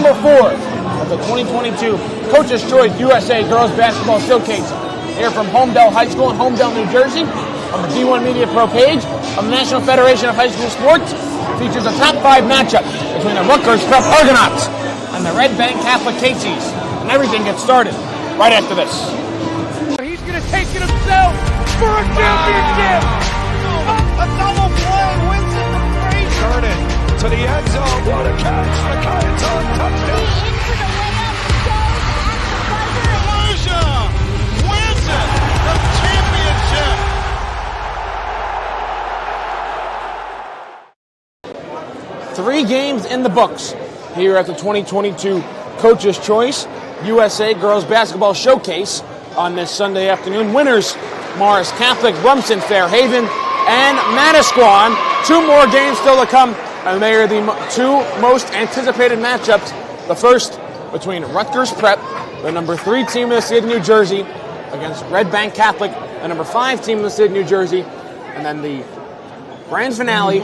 number 4 of the 2022 Coach's Choice USA Girls Basketball Showcase here from Homedale High School in Homedale, New Jersey. On the D1 Media Pro page of the National Federation of High School Sports, features a top 5 matchup between the Rutgers Prep Argonauts and the Red Bank Catholic Casey's. And everything gets started right after this. He's going to take it himself for a championship. A double play wins it from Frazier. Turn it to the end zone. What a catch. The Kayatron touchdown. Into the layup, goes at the buzzer. Wins it. The championship. Three games in the books here at the 2022 Coach's Choice USA Girls Basketball Showcase on this Sunday afternoon. Winners, Morris Catholic, Rumson, Fairhaven, and Manasquan. 2 more games still to come, and they are the 2 most anticipated matchups. The first between Rutgers Prep, the number 3 team in the state of New Jersey, against Red Bank Catholic, the number 5 team in the state of New Jersey, and then the grand finale,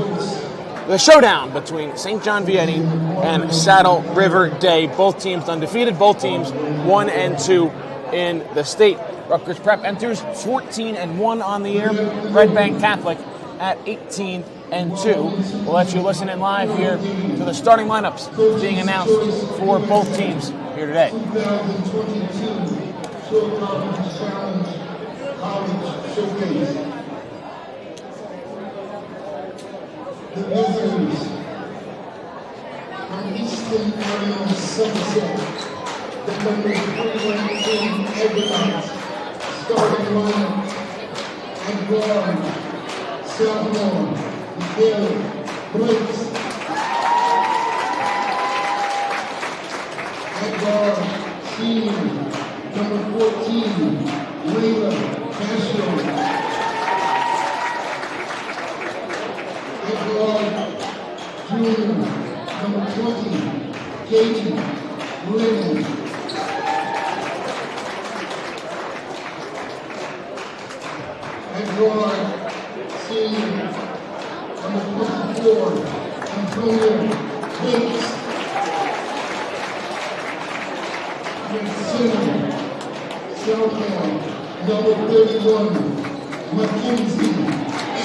the showdown between St. John Vianney and Saddle River Day. Both teams undefeated, both teams 1 and 2 in the state. Rutgers Prep enters 14-1 on the year. Red Bank Catholic at 18-2. We'll let you listen in live here to the starting lineups being announced for both teams here today. The Wizards from Eastern Area of Sunset, the number 3 team Argonauts, starting lineup at guard, sophomore, Michaela Blakes. At guard, senior, number 14, Layla Castro. Junior, number 20, Katie Lennon. At guard, senior, number 54, Antonio Bates. At center, Southtown, number 31, Mackenzie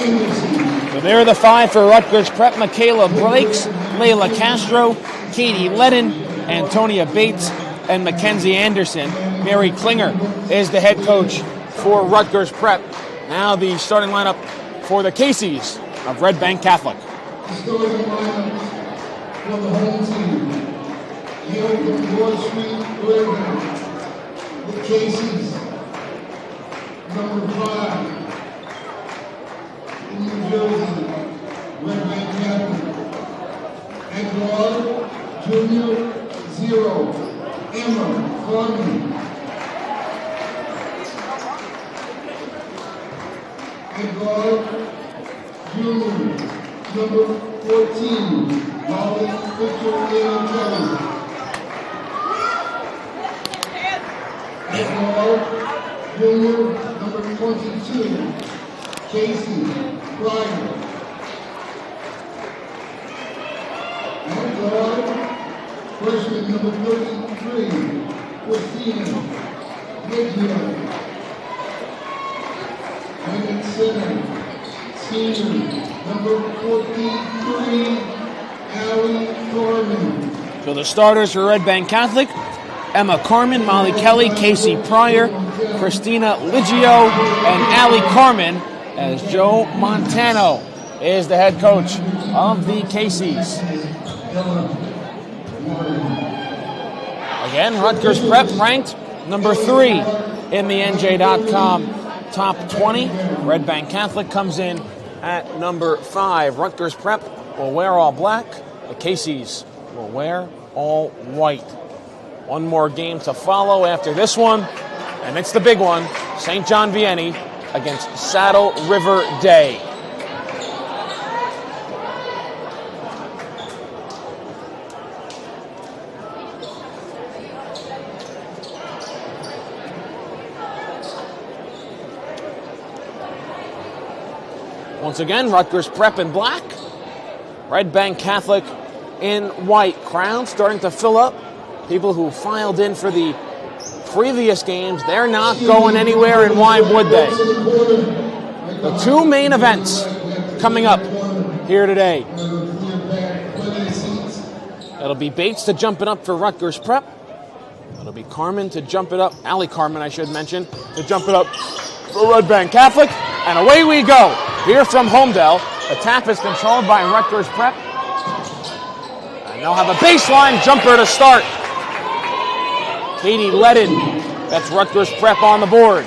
Anderson. So there are the 5 for Rutgers Prep: Michaela Blakes, Layla Castro, Katie Ledden, Antonia Bates, and Mackenzie Anderson. Mary Klinger is the head coach for Rutgers Prep. Now the starting lineup for the Casey's of Red Bank Catholic. Starting lineup for the home team. Here from Wall Street, Oregon, the Casey's, number 5. In New Jersey, Red Bank Catholic. At guard, junior, 0, Emma Carmen. At guard, junior, number 14, Molly Victoria Kelly. At guard, junior, number 22, Casey Pryor. At guard, freshman number 33, Christina Reggio. And at center, senior number 43, Allie Carmen. So the starters for Red Bank Catholic: Emma Carmen, Molly Kelly, Casey Pryor, Christina Liggio, and Allie Carmen, as Joe Montano is the head coach of the Casey's. Again, Rutgers Prep ranked number 3 in the NJ.com top 20. Red Bank Catholic comes in at number 5. Rutgers Prep will wear all black. The Casey's will wear all white. One more game to follow after this one, and it's the big one: St. John Vianney against Saddle River Day. Once again, Rutgers Prep in black, Red Bank Catholic in white. Crowd starting to fill up people who filed in for the previous games, they're not going anywhere, and why would they? The two main events coming up here today. It'll be Bates to jump it up for Rutgers Prep. It'll be Carmen to jump it up, Allie Carmen I should mention, to jump it up for Red Bank Catholic. And away we go, here from Homedale. The tap is controlled by Rutgers Prep. And they'll have a baseline jumper to start. Katie Ledden, that's Rutgers Prep on the board.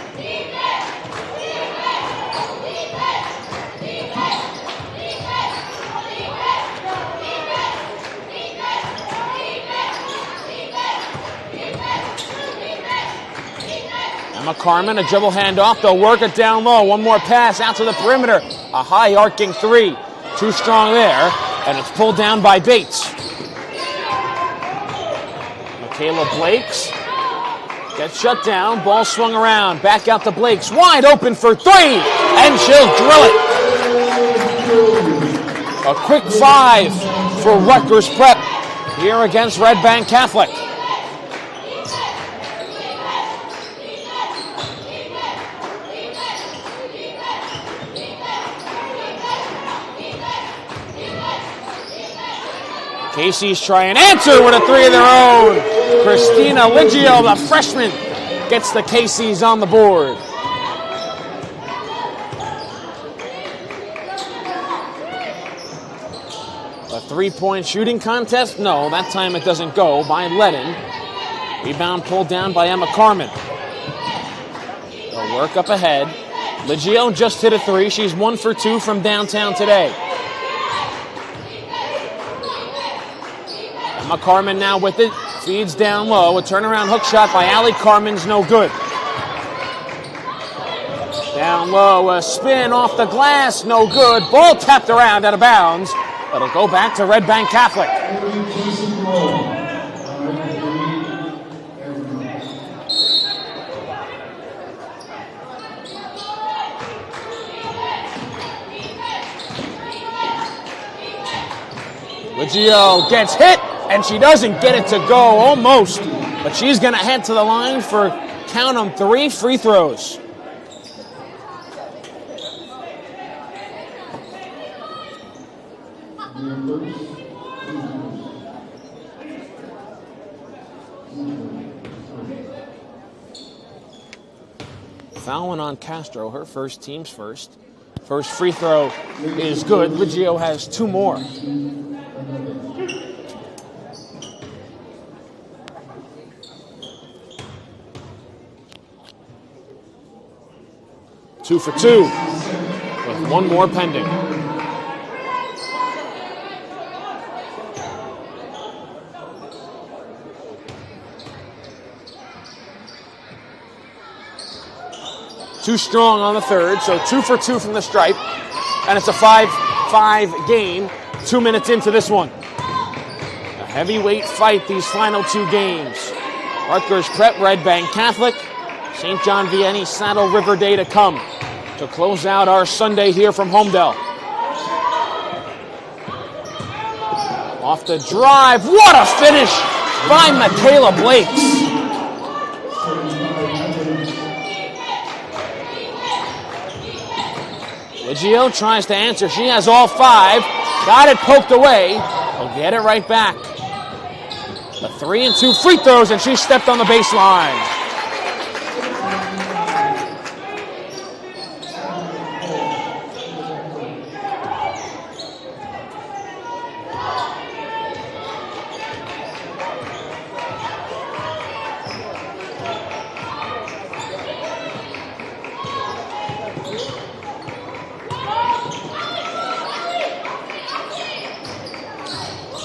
Emma Carmen, a dribble handoff. They'll work it down low. One more pass out to the perimeter. A high arcing three. Too strong there. And it's pulled down by Bates. Michaela Blakes gets shut down. Ball swung around. Back out to Blakes. Wide open for three. And she'll drill it. A quick 5 for Rutgers Prep here against Red Bank Catholic. Casey's trying to answer with a 3 of their own. Christina Liggio, the freshman, gets the Casey's on the board. A 3-point shooting contest? No, that time it doesn't go by Ledden. Rebound pulled down by Emma Carmen. They'll work up ahead. Liggio just hit a 3. She's 1 for 2 from downtown today. Emma Carmen now with it, feeds down low. A turnaround hook shot by Allie Carmen's no good. Down low, a spin off the glass, no good. Ball tapped around out of bounds. It'll go back to Red Bank Catholic. Liggio gets hit. And she doesn't get it to go, almost. But she's going to head to the line for, count them, 3 free throws. Fouling on Castro, her first, team's first. First free throw is good. Liggio has 2 more. Two for 2, with 1 more pending. Too strong on the third, so 2 for 2 from the stripe. And it's a 5-5 game, 2 minutes into this one. A heavyweight fight these final 2 games. Rutgers Prep, Red Bank Catholic. St. John Vianney Saddle River Day to come to close out our Sunday here from Homedale. Off the drive, what a finish by Michaela Blakes. Liggio tries to answer, she has all 5, got it poked away, he'll get it right back. A 3 and 2 free throws, and she stepped on the baseline.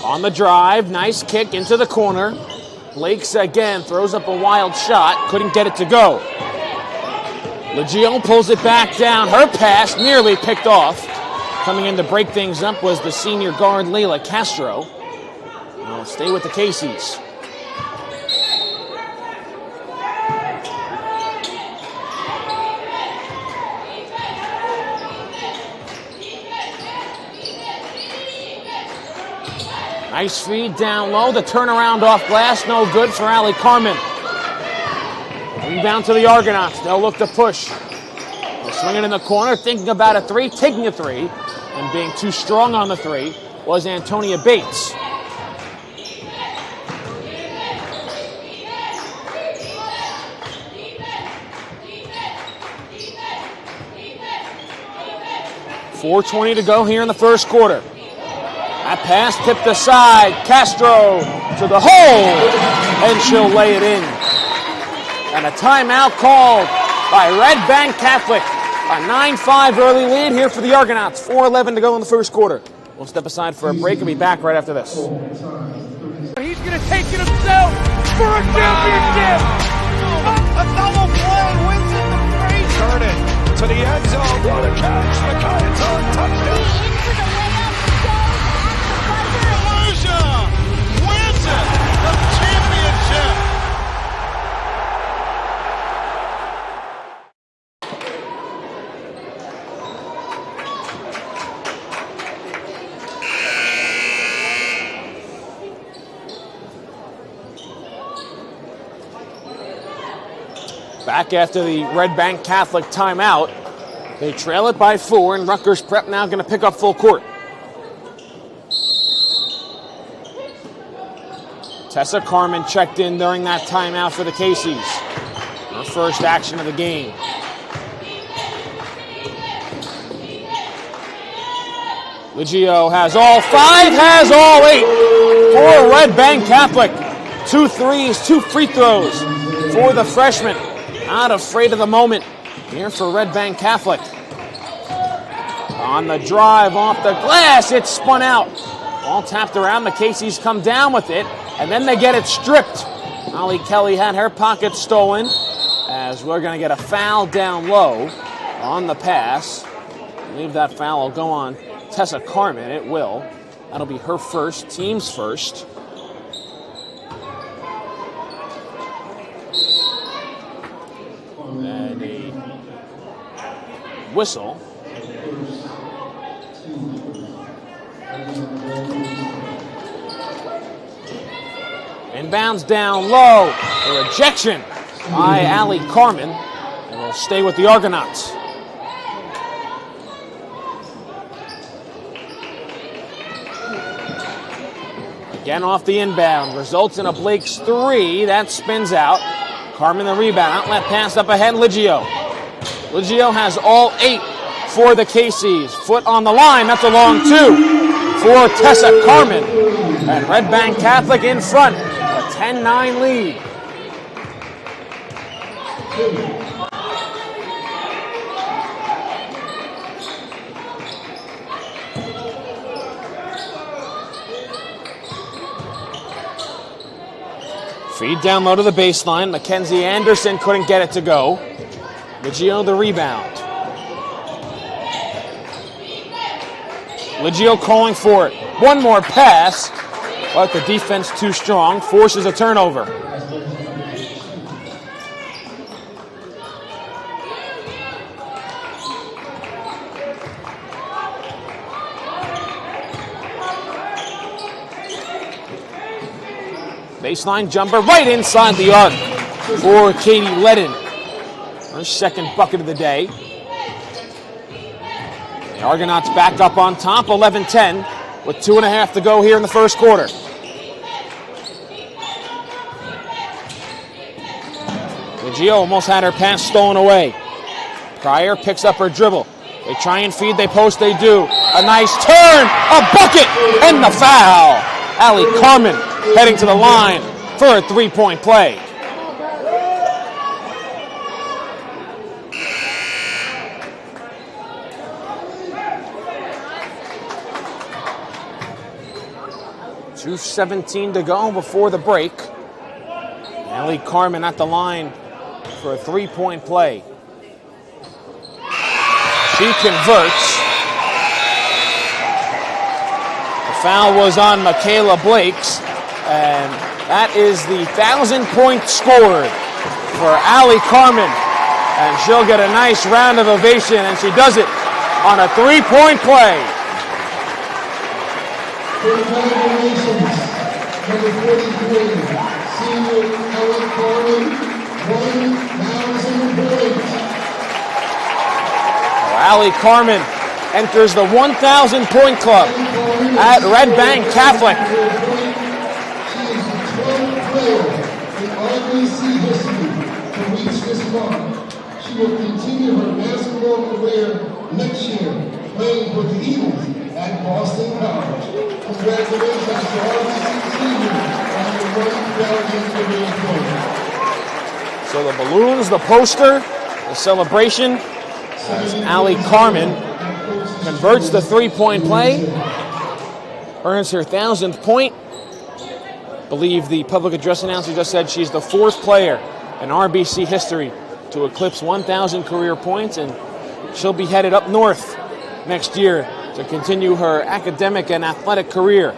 On the drive, nice kick into the corner. Blakes again throws up a wild shot, couldn't get it to go. Liggio pulls it back down. Her pass nearly picked off. Coming in to break things up was the senior guard, Layla Castro. Now stay with the Casey's. Nice feed down low. The turnaround off glass, no good for Allie Carmen. Rebound to the Argonauts. They'll look to push. They'll swing it in the corner, thinking about a three, taking a three, and being too strong on the three was Antonia Bates. .420 to go here in the first quarter. That pass tipped aside. Castro to the hole, and she'll lay it in. And a timeout called by Red Bank Catholic. A 9-5 early lead here for the Argonauts. 4:11 to go in the first quarter. We'll step aside for a break and be back right after this. He's going to take it himself for a championship. A double play wins it to Frazier. Turn it to the end zone. What a catch. The Cayetano touchdown. Into the layup, goes at the buzzer. Wins it. The championship. Back after the Red Bank Catholic timeout. They trail it by 4, and Rutgers Prep now going to pick up full court. Tessa Carmen checked in during that timeout for the Casey's. Her first action of the game. Liggio has all 5, has all 8 for Red Bank Catholic. 2 threes, 2 free throws for the freshman. Not afraid of the moment here for Red Bank Catholic. On the drive off the glass, it's spun out. All tapped around, the Casey's come down with it, and then they get it stripped. Molly Kelly had her pocket stolen, as we're going to get a foul down low on the pass. I believe that foul will go on Tessa Carmen. It will. That'll be her first, team's first. And a whistle. Inbounds down low. A rejection by Allie Carmen. And will stay with the Argonauts. Again off the inbound. Results in a Blake's 3. That spins out. Carmen the rebound. Outlet pass up ahead. Liggio. Liggio has all 8 for the Casey's. Foot on the line. That's a long 2 for Tessa Carmen. And Red Bank Catholic in front. A 10-9 lead. Feed down low to the baseline. Mackenzie Anderson couldn't get it to go. Liggio the rebound. Liggio calling for it. One more pass, but the defense too strong. Forces a turnover. Baseline jumper right inside the arc for Katie Ledden. Her second bucket of the day. The Argonauts back up on top, 11-10, with 2.5 to go here in the first quarter. Liggio almost had her pass stolen away. Pryor picks up her dribble. They try and feed, they post, they do. A nice turn, a bucket, and the foul. Allie Carmen heading to the line for a 3-point play. .217 to go before the break. Allie Carmen at the line for a 3-point play. She converts. The foul was on Michaela Blakes, and that is the 1,000-point scored for Allie Carmen. And she'll get a nice round of ovation, and she does it on a 3-point play. Congratulations. Number 43, senior Ellen Carmen, 1,000 points. Allie Carmen enters the 1,000-point club at Red Bank Catholic. She is the 12th player in RBC history to reach this mark. She will continue her basketball career next year, playing for the Eagles at Boston College. Congratulations to RBC seniors on your 1,000 career point. So the balloons, the poster, the celebration, as Allie Carmen converts the three-point play, earns her 1,000th point. I believe the public address announcer just said she's the 4th player in RBC history to eclipse 1,000 career points, and she'll be headed up north next year to continue her academic and athletic career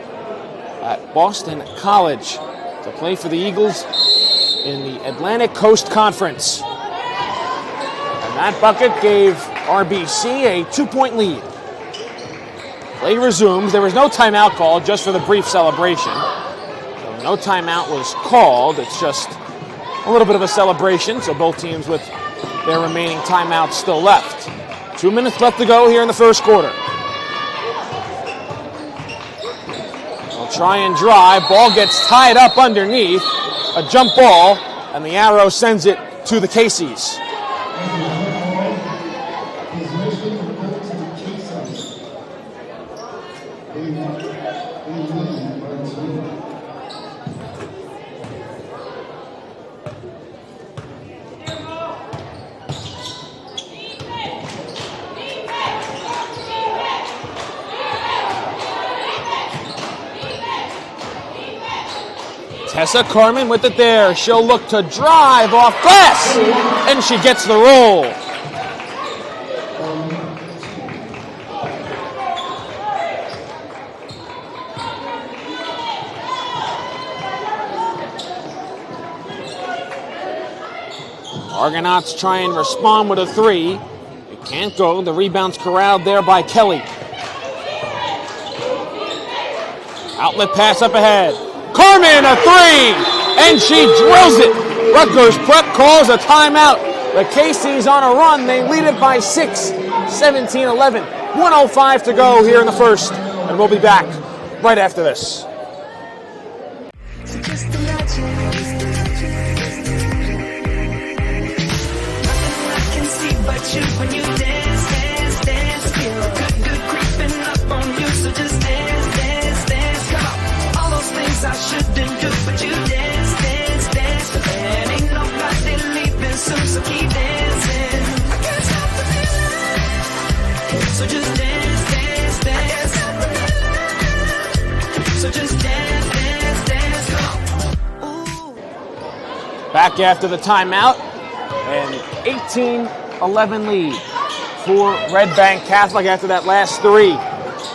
at Boston College to play for the Eagles in the Atlantic Coast Conference. And that bucket gave RBC a 2-point lead. Play resumes. There was no timeout called, just for the brief celebration. So no timeout was called. It's just a little bit of a celebration, so both teams with their remaining timeouts still left. 2 minutes left to go here in the first quarter. They'll try and drive. Ball gets tied up underneath. A jump ball, and the arrow sends it to the Casey's. Tessa Carmen with it there. She'll look to drive off glass, and she gets the roll. Argonauts try and respond with a 3. It can't go. The rebound's corralled there by Kelly. Outlet pass up ahead. Carmen, a 3, and she drills it. Rutgers Prep calls a timeout. The Casey's on a run. They lead it by 6, 17-11. 1:05 to go here in the first, and we'll be back right after this. When you dance, dance, dance, feel good creeping up on you. So just dance, dance, dance. Come on, all those things I shouldn't do, but you dance, dance, dance. And ain't nobody leaving soon, so keep dancing. I can't stop the feeling. So just dance, dance, dance. So just dance, dance, dance. Come on. Ooh. Back after the timeout, and 18-11 lead for Red Bank Catholic after that last 3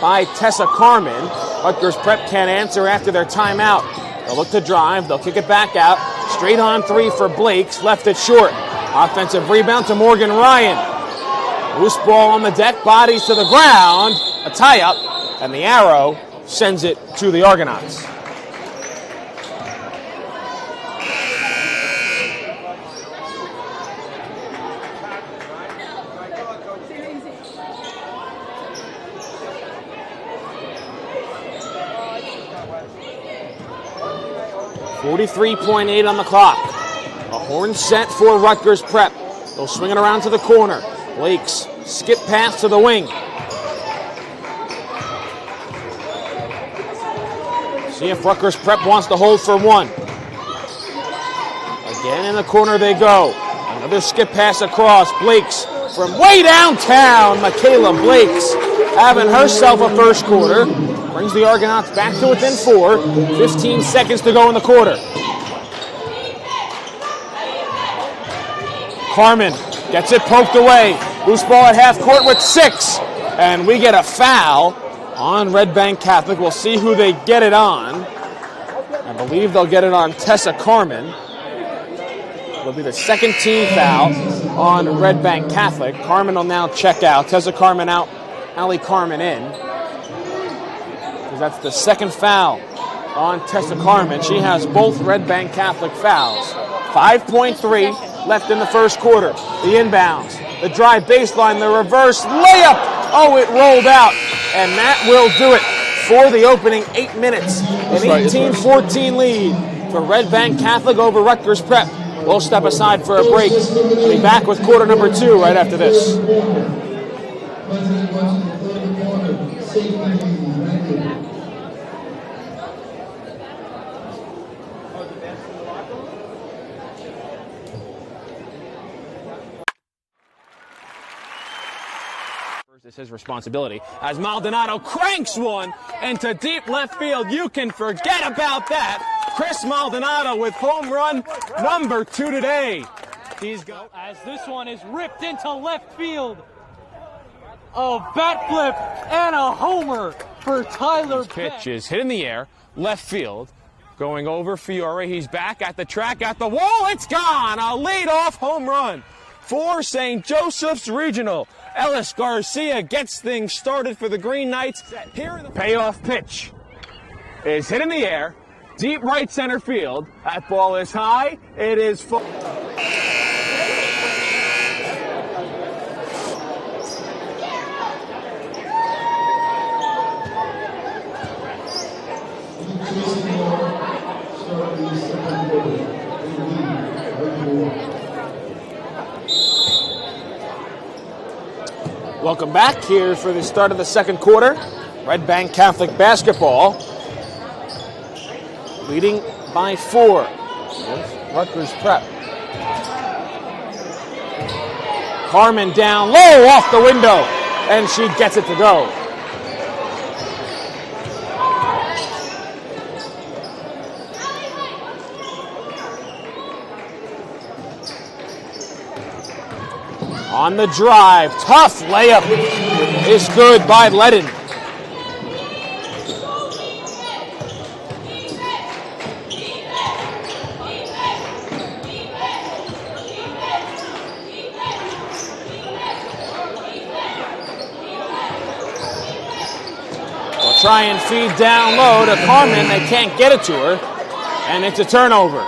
by Tessa Carmen. Rutgers Prep can't answer after their timeout. They'll look to drive. They'll kick it back out. Straight on 3 for Blakes. Left it short. Offensive rebound to Morgan Ryan. Loose ball on the deck. Bodies to the ground. A tie-up. And the arrow sends it to the Argonauts. .8 on the clock. A horn set for Rutgers Prep. They'll swing it around to the corner. Blake's skip pass to the wing. See if Rutgers Prep wants to hold for 1. Again in the corner they go. Another skip pass across. Blake's from way downtown. Michaela Blake's having herself a first quarter. Brings the Argonauts back to within 4. 15 seconds to go in the quarter. Carmen gets it poked away. Loose ball at half court with 6. And we get a foul on Red Bank Catholic. We'll see who they get it on. I believe they'll get it on Tessa Carmen. It'll be the second team foul on Red Bank Catholic. Carmen will now check out. Tessa Carmen out. Allie Carmen in. That's the second foul on Tessa Carmen. She has both Red Bank Catholic fouls. 5.3 left in the first quarter. The inbounds, the drive baseline, the reverse layup. Oh, it rolled out, and that will do it for the opening 8 minutes. An 18-14 lead for Red Bank Catholic over Rutgers Prep. We'll step aside for a break. We'll be back with quarter number 2 right after this. It's his responsibility as Maldonado cranks one into deep left field. You can forget about that. Chris Maldonado with home run number 2 today. He's got as this one is ripped into left field. A bat flip and a homer for Tyler. Pitch is hit in the air, left field, going over Fiore. He's back at the track, at the wall. It's gone. A leadoff home run for St. Joseph's Regional. Ellis Garcia gets things started for the Green Knights. Here in the payoff pitch is hit in the air, deep right center field. That ball is high. It is full. Welcome back here for the start of the second quarter. Red Bank Catholic basketball leading by 4. Rutgers Prep. Carmen down low off the window, and she gets it to go. On the drive, tough layup is good by Ledden. They'll try and feed down low to Carmen. They can't get it to her, and it's a turnover.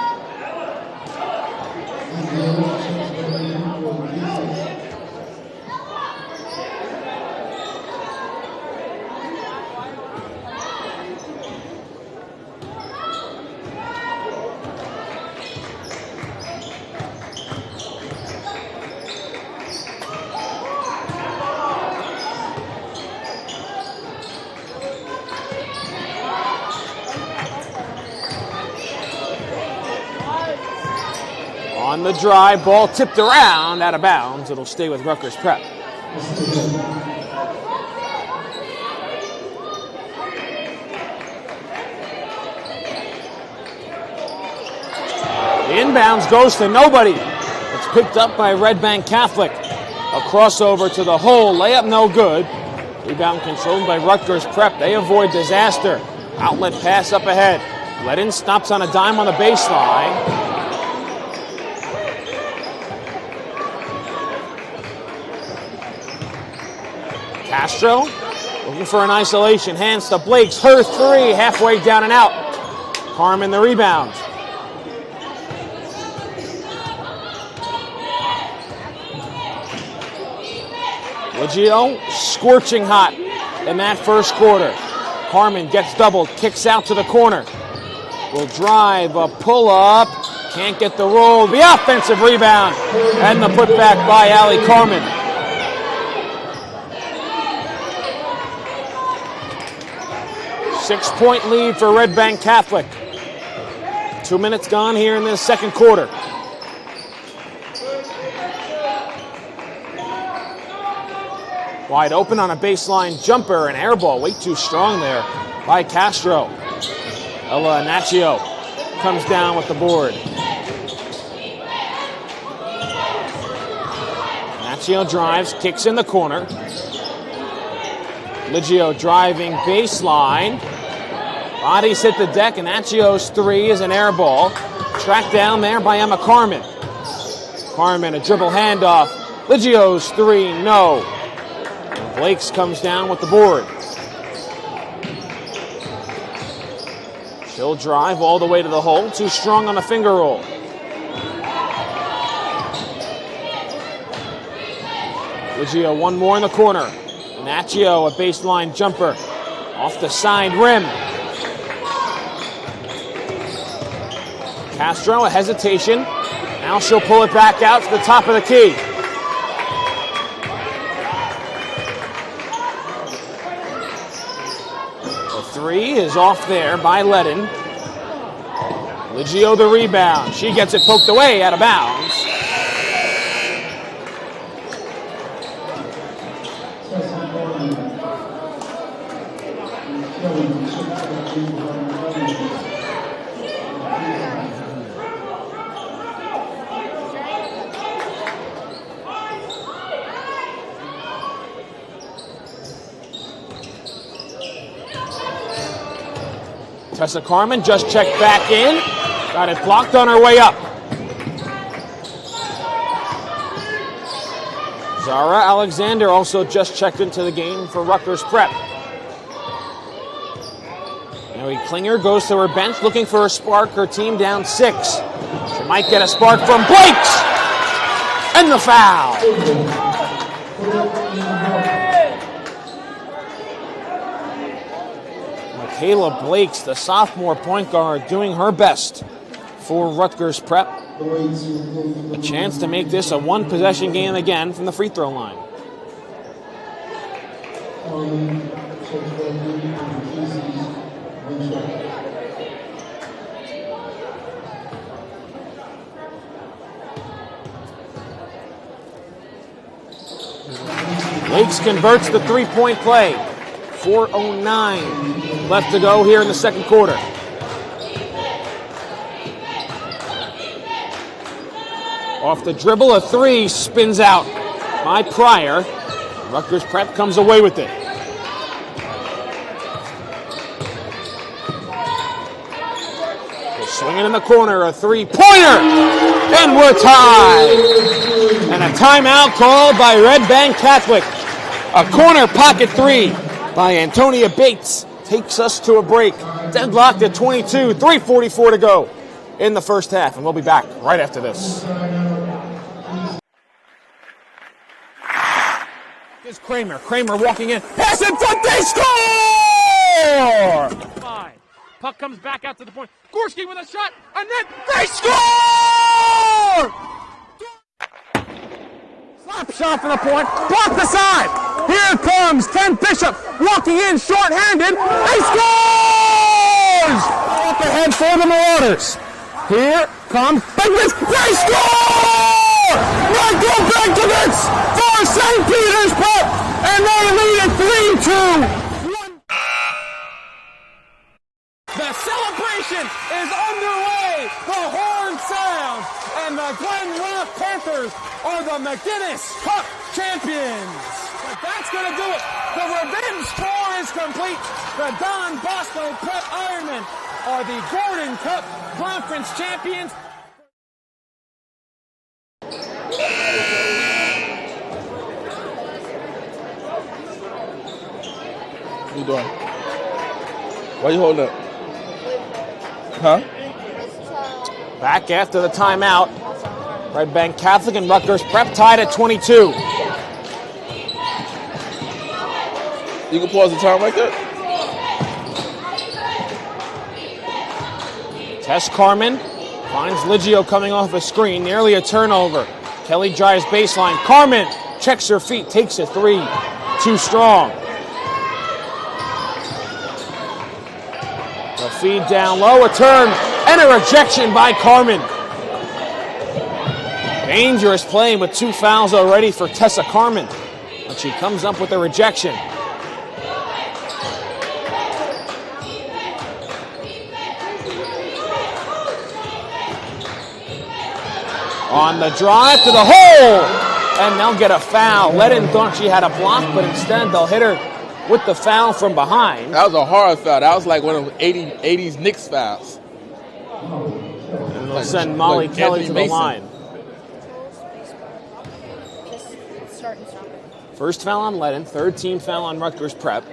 On the drive, ball tipped around, out of bounds. It'll stay with Rutgers Prep. The inbounds goes to nobody. It's picked up by Red Bank Catholic. A crossover to the hole, layup no good. Rebound controlled by Rutgers Prep. They avoid disaster. Outlet pass up ahead. Ledden stops on a dime on the baseline. Castro looking for an isolation. Hands to Blake's. Her 3, halfway down and out. Carmen the rebound. Liggio scorching hot in that first quarter. Carmen gets doubled, kicks out to the corner. Will drive, a pull-up. Can't get the roll. The offensive rebound. And the putback by Allie Carmen. Six-point lead for Red Bank Catholic. 2 minutes gone here in this second quarter. Wide open on a baseline jumper, an air ball, way too strong there by Castro. Ella Nacio comes down with the board. Nacio drives, kicks in the corner. Liggio driving baseline. Bodies hit the deck, and Nacio's 3 is an air ball. Tracked down there by Emma Carmen. Carmen, a dribble handoff. Liggio's 3, no. And Blake's comes down with the board. He'll drive all the way to the hole. Too strong on the finger roll. Liggio one more in the corner. Naccio, a baseline jumper. Off the side rim. Castro, a hesitation. Now she'll pull it back out to the top of the key. The three is off there by Ledin. Liggio the rebound. She gets it poked away out of bounds. Tessa Carmen just checked back in. Got it blocked on her way up. Zara Alexander also just checked into the game for Rutgers Prep. Mary Klinger goes to her bench looking for a spark. Her team down 6. She might get a spark from Blakes. And the foul. Michaela Blakes, the sophomore point guard, doing her best for Rutgers Prep. A chance to make this a one-possession game again from the free throw line. Blakes converts the three-point play. 4:09 left to go here in the second quarter. Off the dribble, a three spins out by Pryor. Rutgers Prep comes away with it. They're swinging in the corner, a three-pointer, and we're tied. And a timeout called by Red Bank Catholic. A corner pocket three by Antonia Bates takes us to a break. Deadlocked at 22, 3:44 to go in the first half, and we'll be back right after this. Here's Kramer. Kramer walking in. Pass in front, they score! 5. Puck comes back out to the point. Gorski with a shot, and then they score! Slap shot for the point. Block the side. Here comes Ken Bishop walking in short-handed. He scores! Up ahead for the Marauders. Here comes Bigwitz. They score! Michael Benkovitz for St. Peter's Prep, and they lead it 3-2. The celebration is underway. The horn sounds, and the Glen Rock Panthers are the McGinnis Cup champions. But that's going to do it. The revenge tour is complete. The Don Bosco Prep Ironmen are the Gordon Cup Conference champions. What you doing? Why you holding up? Huh? Back after the timeout. Red Bank Catholic and Rutgers Prep tied at 22. You can pause the time like that? Tess Carmen finds Liggio coming off a screen. Nearly a turnover. Kelly drives baseline. Carmen checks her feet, takes a three. Too strong. The feed down low, a turn, and a rejection by Carmen. Dangerous play with 2 fouls already for Tessa Carmen. But she comes up with a rejection. On the drive to the hole, and they'll get a foul. Ledin thought she had a block, but instead they'll hit her with the foul from behind. That was a hard foul. That was like one of the 80s Knicks fouls. And they'll send Molly Kelly to the line. First foul on Ledin, third team foul on Rutgers Prep.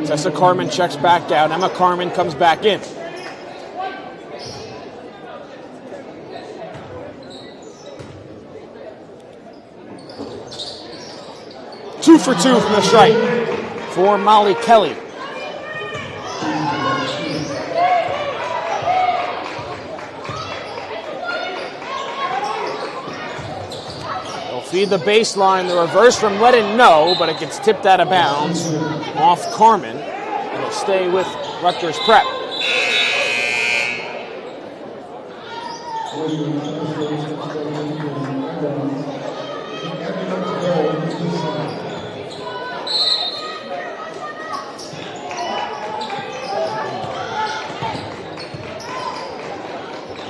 Tessa Carmen checks back out. Emma Carmen comes back in. Two for two from the strike for Molly Kelly. Feed the baseline, the reverse from Ledin, no, but it gets tipped out of bounds off Carmen. It'll stay with Rutgers Prep.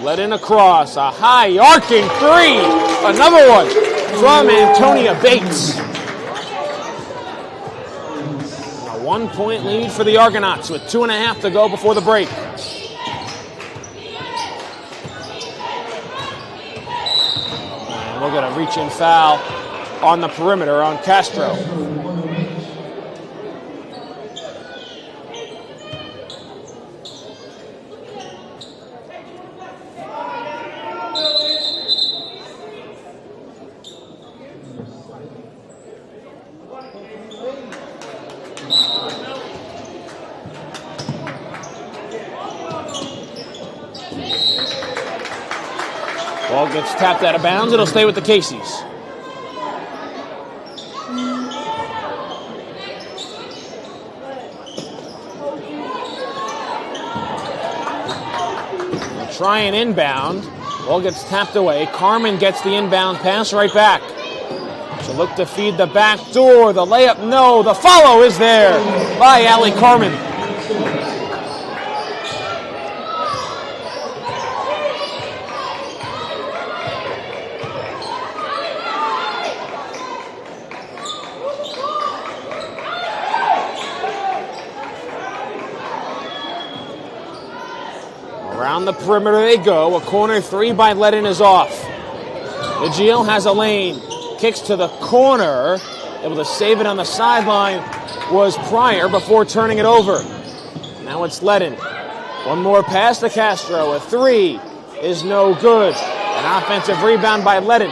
Ledin across, a high arcing three, another one from Antonia Bates. A 1-point lead for the Argonauts with 2.5 to go before the break. And we'll get a reach-in foul on the perimeter on Castro. Ball gets tapped out of bounds. It'll stay with the Caseys. They'll try and inbound. Ball gets tapped away. Carmen gets the inbound pass right back. She'll look to feed the back door. The layup, no. The follow is there by Allie Carmen. Around the perimeter they go. A corner three by Ledin is off. Vigil has a lane. Kicks to the corner. Able to save it on the sideline was Pryor before turning it over. Now it's Ledin. One more pass to Castro. A three is no good. An offensive rebound by Ledin.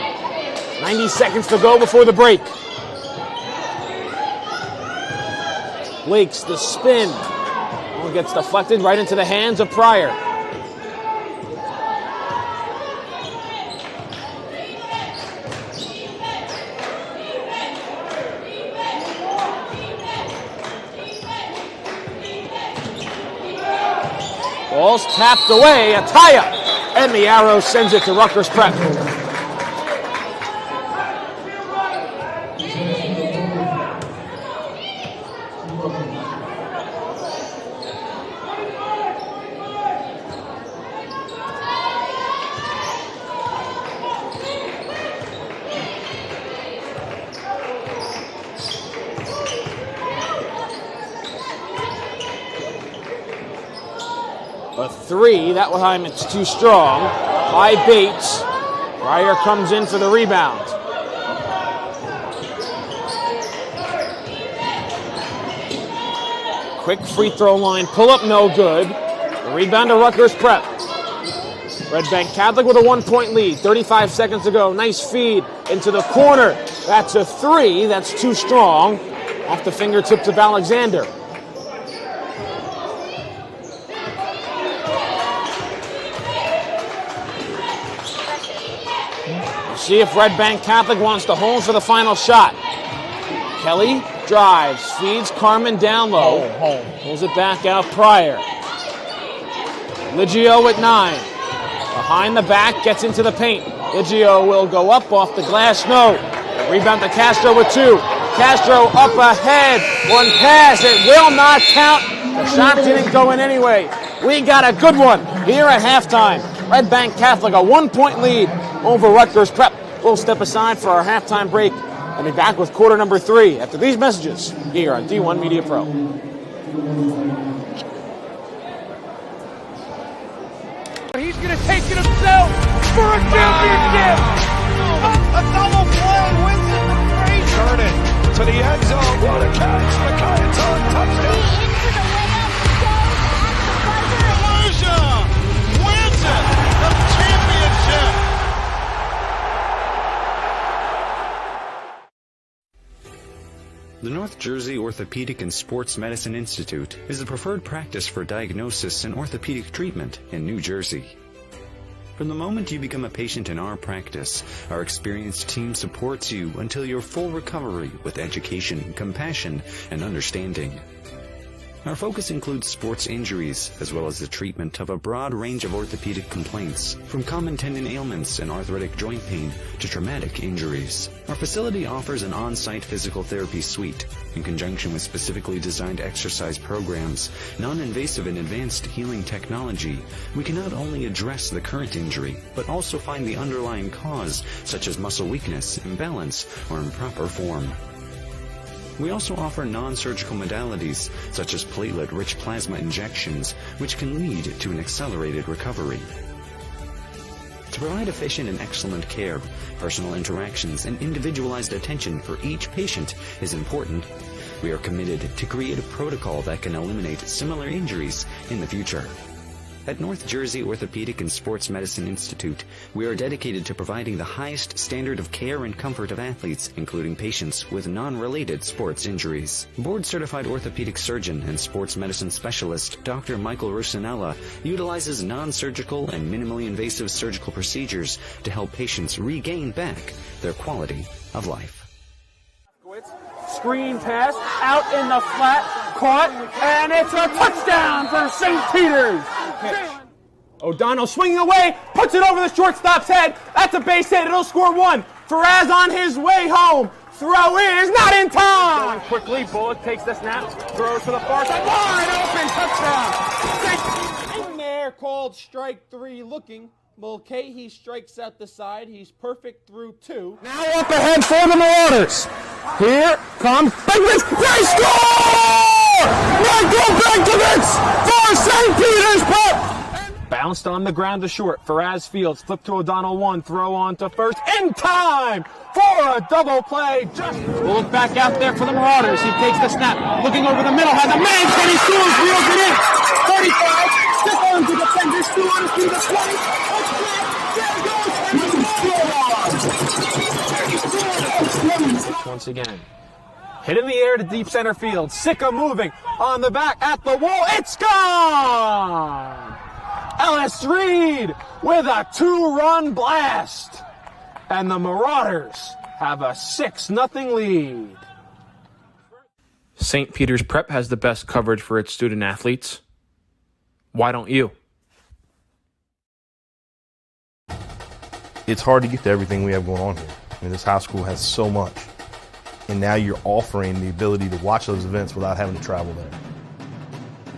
90 seconds to go before the break. Blake's the spin. Ball gets deflected right into the hands of Pryor. Ball's tapped away, a tie-up, and the arrow sends it to Rutgers Prep. A three, that time it's too strong, by Bates. Pryor comes in for the rebound. Quick free throw line, pull up, no good. The rebound to Rutgers Prep. Red Bank Catholic with a 1-point lead, 35 seconds to go. Nice feed into the corner. That's a three, that's too strong. Off the fingertips of Alexander. See if Red Bank Catholic wants to hold for the final shot. Kelly drives, feeds Carmen down low. Pulls it back out Pryor. Liggio at 9. Behind the back, gets into the paint. Liggio will go up off the glass, no. Rebound to Castro with 2. Castro up ahead. One pass, it will not count. The shot didn't go in anyway. We got a good one here at halftime. Red Bank Catholic, a 1-point lead over Rutgers Prep. We'll step aside for our halftime break and be back with quarter number 3 after these messages here on D1 Media Pro. He's going to take it himself for a championship. A double play wins it for Frazier. Turn it to the end zone. What a catch. Mackay touchdown. Jersey Orthopedic and Sports Medicine Institute is the preferred practice for diagnosis and orthopedic treatment in New Jersey. From the moment you become a patient in our practice, our experienced team supports you until your full recovery with education, compassion, and understanding. Our focus includes sports injuries, as well as the treatment of a broad range of orthopedic complaints, from common tendon ailments and arthritic joint pain to traumatic injuries. Our facility offers an on-site physical therapy suite. In conjunction with specifically designed exercise programs, non-invasive and advanced healing technology, we can not only address the current injury, but also find the underlying cause, such as muscle weakness, imbalance, or improper form. We also offer non-surgical modalities, such as platelet-rich plasma injections, which can lead to an accelerated recovery. To provide efficient and excellent care, personal interactions and individualized attention for each patient is important. We are committed to create a protocol that can eliminate similar injuries in the future. At North Jersey Orthopedic and Sports Medicine Institute, we are dedicated to providing the highest standard of care and comfort of athletes, including patients with non-related sports injuries. Board-certified orthopedic surgeon and sports medicine specialist Dr. Michael Rusinella utilizes non-surgical and minimally invasive surgical procedures to help patients regain back their quality of life. Screen pass, out in the flat, caught, and it's a touchdown for St. Peter's. O'Donnell swinging away, puts it over the shortstop's head. That's a base hit. It'll score one. Faraz on his way home. Throw is not in time. Going quickly, Bullock takes the snap, throws to the far side. Wide open touchdown. In there, called strike three. Looking. Mulcahy strikes out the side. He's perfect through two. Now up ahead for the Marauders. Here comes Biggs. They score! Michael Benkovich for St. Peter's Prep. Bounced on the ground to short. Faraz Fields flipped to O'Donnell, one throw on to first in time for a double play. Just will look back out there for the Marauders. He takes the snap, looking over the middle, has a man, and he scores, reels it in. 35, stick on to defenders, 2 on to the 20. Once again, hit in the air to deep center field. Sicka moving on the back at the wall. It's gone! Ellis Reed with a 2-run blast. And the Marauders have a 6-0 lead. St. Peter's Prep has the best coverage for its student athletes. Why don't you? It's hard to get to everything we have going on here. I mean, this high school has so much. And now you're offering the ability to watch those events without having to travel there.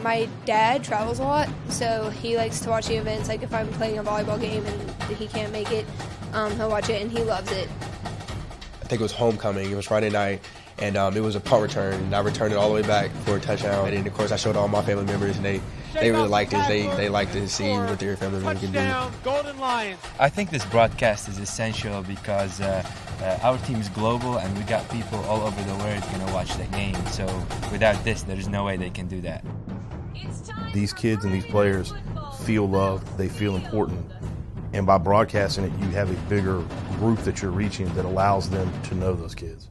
My dad travels a lot, so he likes to watch the events. Like if I'm playing a volleyball game and he can't make it, he'll watch it and he loves it. I think it was homecoming. It was Friday night, and it was a punt return. And I returned it all the way back for a touchdown. And then, of course, I showed all my family members, and they really liked it. They liked to see what their family members can do. Golden Lions. I think this broadcast is essential because our team is global, and we got people all over the world going to watch the game. So without this, there's no way they can do that. These kids and these players feel loved. They feel important. And by broadcasting it, you have a bigger group that you're reaching that allows them to know those kids.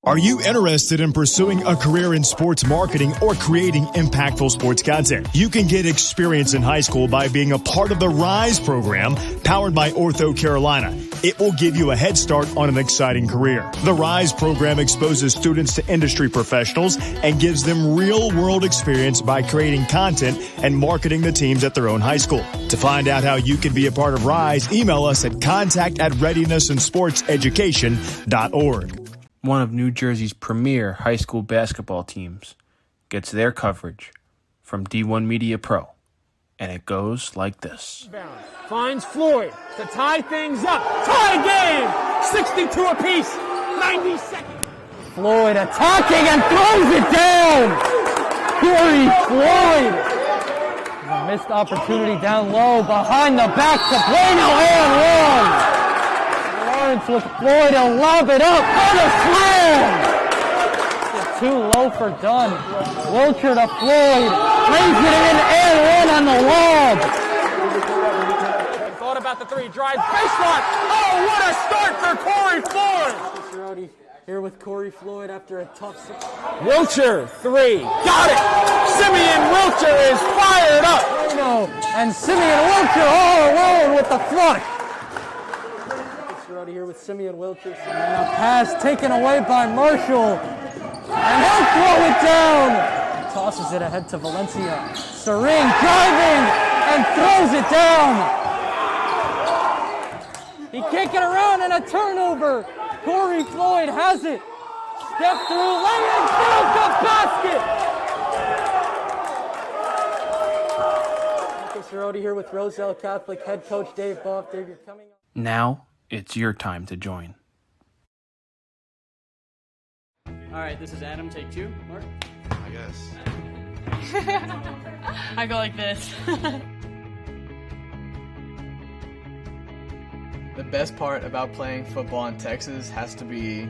Are you interested in pursuing a career in sports marketing or creating impactful sports content? You can get experience in high school by being a part of the RISE program powered by Ortho Carolina. It will give you a head start on an exciting career. The RISE program exposes students to industry professionals and gives them real-world experience by creating content and marketing the teams at their own high school. To find out how you can be a part of RISE, email us at contact@readinessandsportseducation.org. One of New Jersey's premier high school basketball teams gets their coverage from D1 Media Pro, and it goes like this. Finds Floyd to tie things up. Tie game! 62 apiece, 90 seconds. Floyd attacking and throws it down! Corey Floyd! A missed opportunity down low, behind the back to Bueno and one! Lawrence with Floyd, he'll lob it up for the slam! Too low for Dunn. Wilcher to Floyd. Lays it in and one on the lob. Thought about the three, drive, baseline. Oh, what a start for Corey Floyd. Here with Corey Floyd after a tough. Wilcher, three, got it. Simeon Wilcher is fired up. And Simeon Wilcher all alone with the flush. Here with Simeon Wilcher. And a pass taken away by Marshall. And he'll throw it down. Tosses it ahead to Valencia. Sering driving and throws it down. He can't get around and a turnover. Corey Floyd has it. Step through, lay in, build the basket. Marcus Cerroti here with Roselle Catholic head coach Dave Boff. Dave, you're coming up. Now it's your time to join. All right, this is Adam. Take two. Mark? I guess. I go like this. The best part about playing football in Texas has to be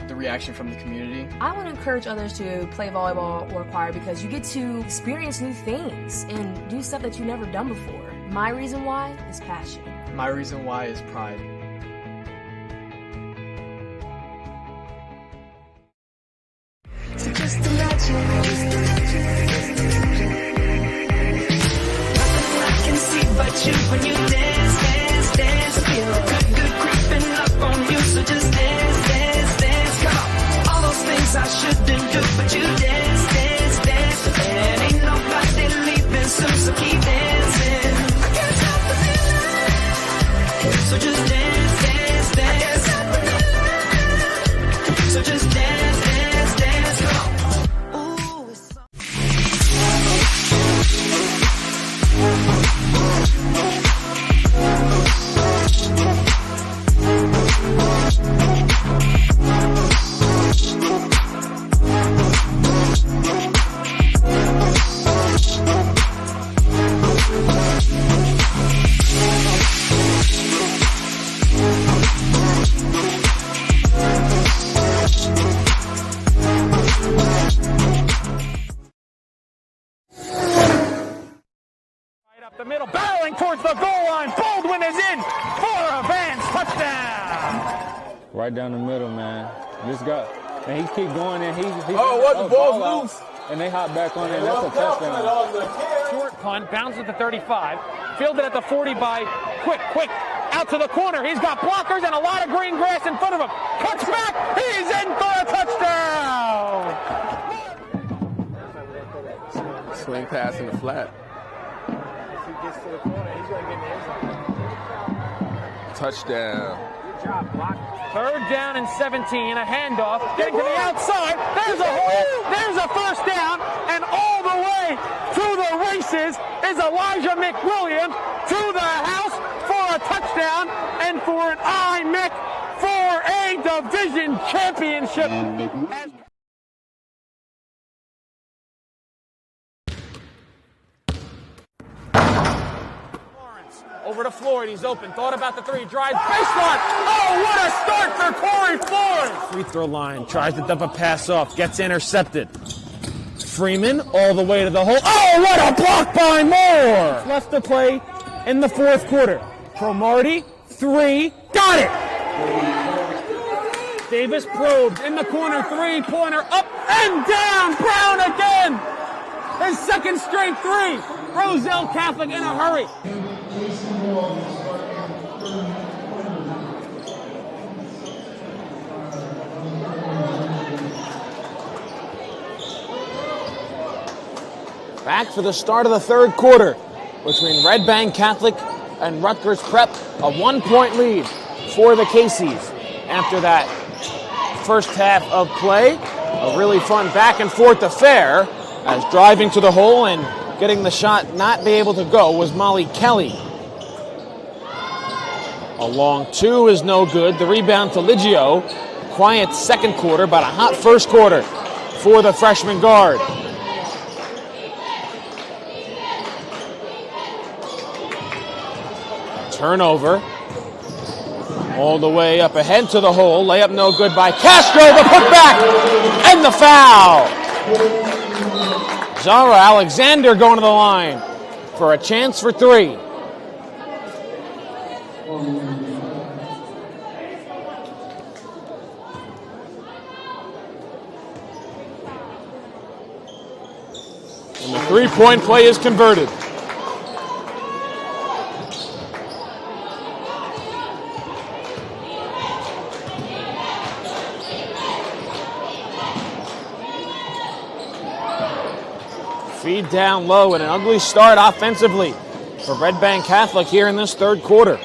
the reaction from the community. I want to encourage others to play volleyball or choir because you get to experience new things and do stuff that you've never done before. My reason why is passion. My reason why is pride. So just imagine. Nothing I can see but you when you dance, dance, dance. Feel good creeping up on you. So just dance, dance, dance. Come on. All those things I shouldn't do, but you dance, dance, dance. And ain't nobody leaving soon, so keep dancing. I can't stop the feeling. So just dance, dance, dance. I can't stop the feeling. So just dance, dance, dance. Come on. The middle, barreling towards the goal line. Baldwin is in for a Vance touchdown. Right down the middle, man. This guy, and he keep going, and he the ball's loose. And they hop back on it. That's a touchdown. Short punt, bounces at the 35. Fielded at the 40 by Quick. Out to the corner. He's got blockers and a lot of green grass in front of him. Cuts back. He's in for a touchdown. Swing pass in the flat. Gets to the corner, he's going to get in the end zone. Touchdown. Good job, block. Third down and 17, a handoff, getting to the outside. There's a hole, there's a first down, and all the way to the races is Elijah McWilliams to the house for a touchdown and for an IMIC for a division championship. Over to Floyd, he's open, thought about the three, drives, baseline. Oh, what a start for Corey Floyd! Free throw line, tries to dump a pass off, gets intercepted. Freeman all the way to the hole. Oh, what a block by Moore! Left to play in the fourth quarter. Cromartie, three, got it! Davis probes in the corner, three-pointer, up and down, Brown again! His second straight three. Roselle Catholic in a hurry. Back for the start of the third quarter between Red Bank Catholic and Rutgers Prep. A 1-point lead for the Caseys. After that first half of play, a really fun back and forth affair as driving to the hole and getting the shot not be able to go was Molly Kelly. A long two is no good. The rebound to Liggio. Quiet second quarter, but a hot first quarter for the freshman guard. Turnover. All the way up ahead to the hole. Layup no good by Castro. The putback and the foul. Zara Alexander going to the line for a chance for three. And the three-point play is converted. Feed down low and an ugly start offensively for Red Bank Catholic here in this third quarter.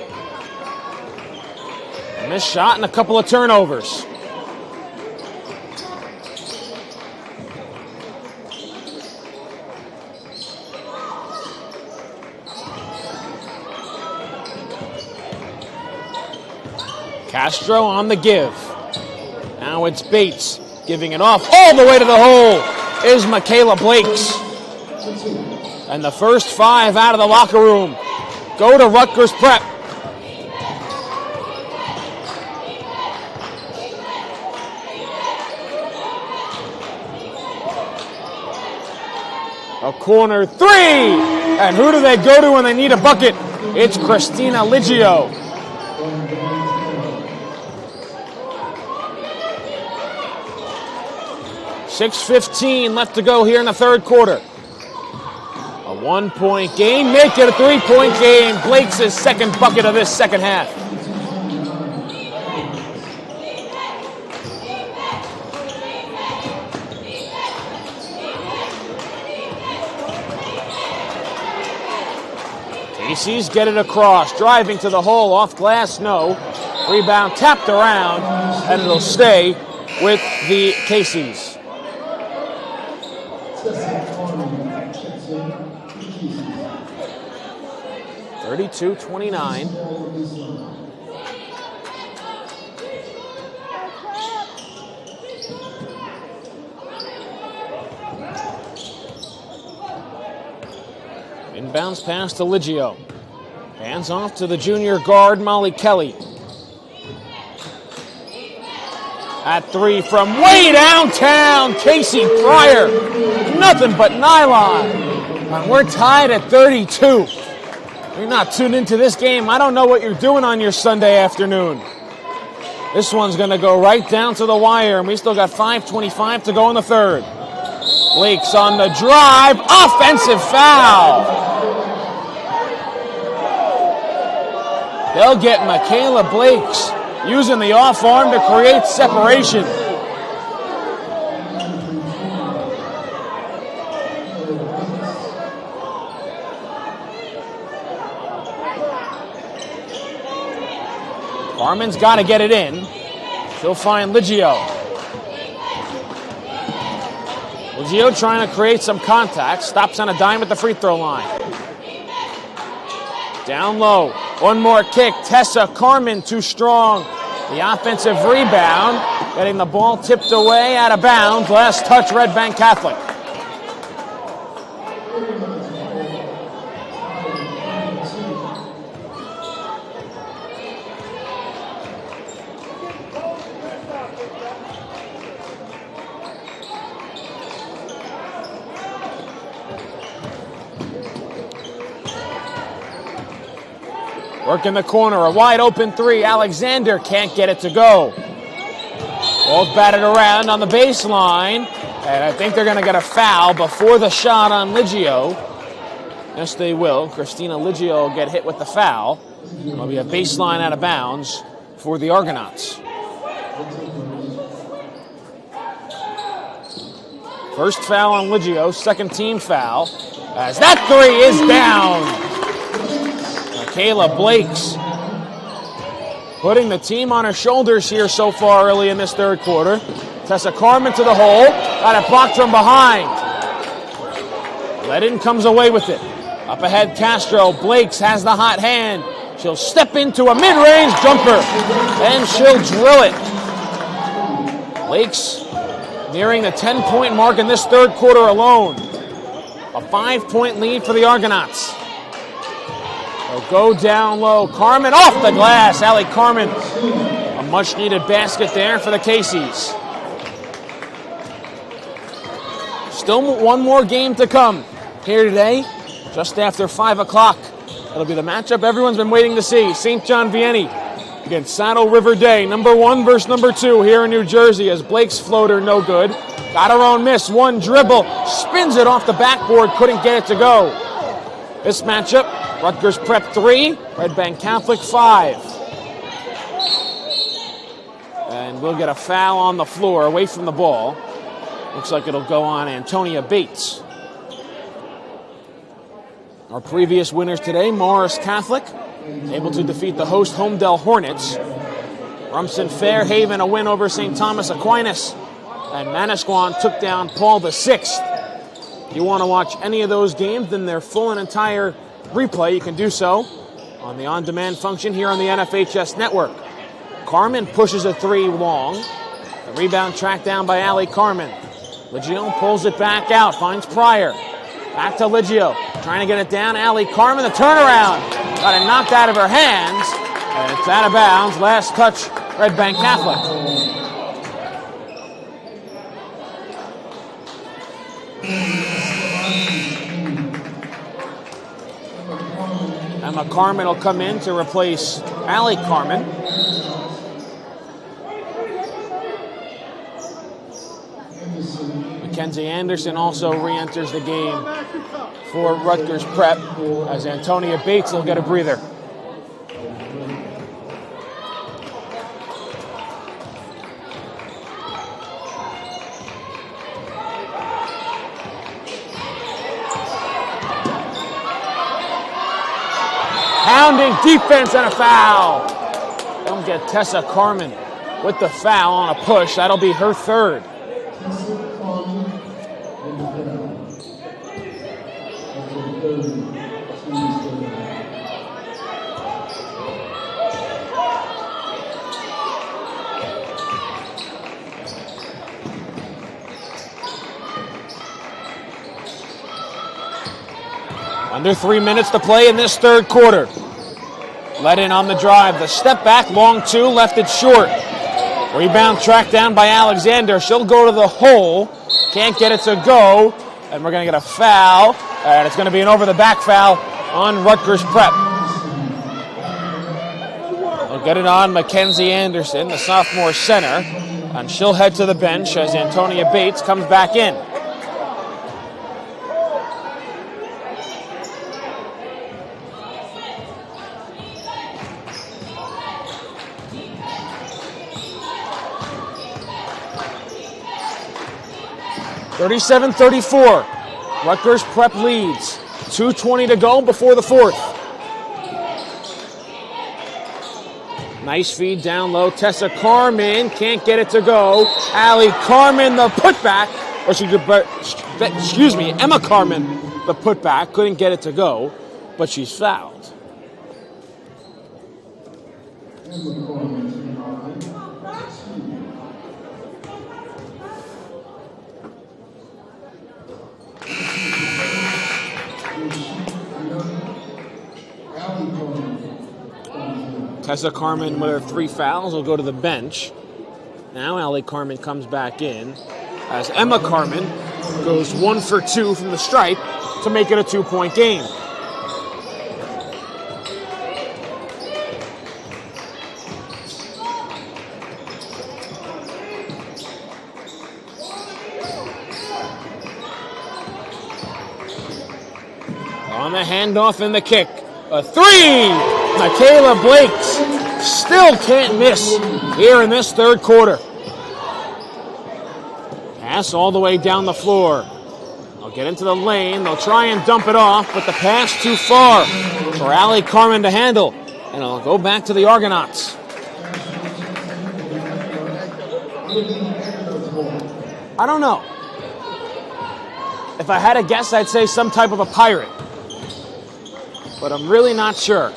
A missed shot and a couple of turnovers. Castro on the give. Now it's Bates giving it off all the way to the hole is Michaela Blakes. And the first five out of the locker room go to Rutgers Prep. A corner three! And who do they go to when they need a bucket? It's Christina Liggio. .6:15 left to go here in the third quarter. A 1-point game, make it a 3-point game. Blake's second bucket of this second half. Casey's get it across, driving to the hole, off glass, no. Rebound tapped around, and it'll stay with the Casey's. 32-29. Inbounds pass to Liggio. Hands off to the junior guard, Molly Kelly. At three from way downtown, Casey Pryor. Nothing but nylon. And we're tied at 32. You're not tuned into this game. I don't know what you're doing on your Sunday afternoon. This one's going to go right down to the wire, and we still got 5:25 to go in the third. Blake's on the drive. Offensive foul. They'll get Michaela Blakes using the off arm to create separation. Carmen's got to get it in. She'll find Liggio. Liggio trying to create some contact. Stops on a dime at the free throw line. Down low. One more kick. Tessa Carmen too strong. The offensive rebound. Getting the ball tipped away out of bounds. Last touch, Red Bank Catholic. Work in the corner, a wide open three. Alexander can't get it to go. Ball's batted around on the baseline. And I think they're going to get a foul before the shot on Liggio. Yes, they will. Christina Liggio will get hit with the foul. It'll be a baseline out of bounds for the Argonauts. First foul on Liggio, second team foul. As that three is down. Michaela Blakes putting the team on her shoulders here so far early in this third quarter. Tessa Carmen to the hole. Got it blocked from behind. Ledin comes away with it. Up ahead, Castro. Blakes has the hot hand. She'll step into a mid-range jumper, and she'll drill it. Blakes nearing the 10-point mark in this third quarter alone. A 5-point lead for the Argonauts. They'll go down low. Carmen off the glass. Allie Carmen. A much-needed basket there for the Casey's. Still one more game to come here today, just after 5 o'clock. It'll be the matchup everyone's been waiting to see. St. John Vianney against Saddle River Day. Number 1 versus number 2 here in New Jersey as Blake's floater no good. Got her own miss. One dribble. Spins it off the backboard. Couldn't get it to go. This matchup, Rutgers Prep 3, Red Bank Catholic 5. And we'll get a foul on the floor away from the ball. Looks like it'll go on Antonia Bates. Our previous winners today, Morris Catholic, able to defeat the host Homedale Hornets. Rumson Fairhaven, a win over St. Thomas Aquinas. And Manasquan took down Paul VI. If you want to watch any of those games in their full and entire replay, you can do so on the on-demand function here on the NFHS network. Carmen pushes a 3 long. The rebound tracked down by Allie Carmen. Liggio pulls it back out, finds Pryor. Back to Liggio, trying to get it down. Allie Carmen, the turnaround. Got it knocked out of her hands, and it's out of bounds. Last touch, Red Bank Catholic. Emma Carmen will come in to replace Allie Carmen. Mackenzie Anderson also re-enters the game for Rutgers Prep as Antonia Bates will get a breather. Pounding defense and a foul. Don't get Tessa Carmen with the foul on a push. That'll be her third. Under 3 minutes to play in this third quarter. Let in on the drive. The step back, long 2, left it short. Rebound tracked down by Alexander. She'll go to the hole. Can't get it to go. And we're going to get a foul. And it's going to be an over-the-back foul on Rutgers Prep. They'll get it on Mackenzie Anderson, the sophomore center. And she'll head to the bench as Antonia Bates comes back in. (37-34). Rutgers Prep leads. 2:20 to go before the fourth. Nice feed down low. Tessa Carmen can't get it to go. Allie Carmen, the putback. Emma Carmen, the putback. Couldn't get it to go, but she's fouled. Tessa Carmen with her 3 fouls will go to the bench. Now Allie Carmen comes back in as Emma Carmen goes 1 for 2 from the stripe to make it a 2-point game. On the handoff and the kick. A 3! Michaela Blakes still can't miss here in this third quarter. Pass all the way down the floor. They'll get into the lane. They'll try and dump it off, but the pass too far for Allie Carmen to handle. And it'll go back to the Argonauts. I don't know. If I had a guess, I'd say some type of a pirate. But I'm really not sure.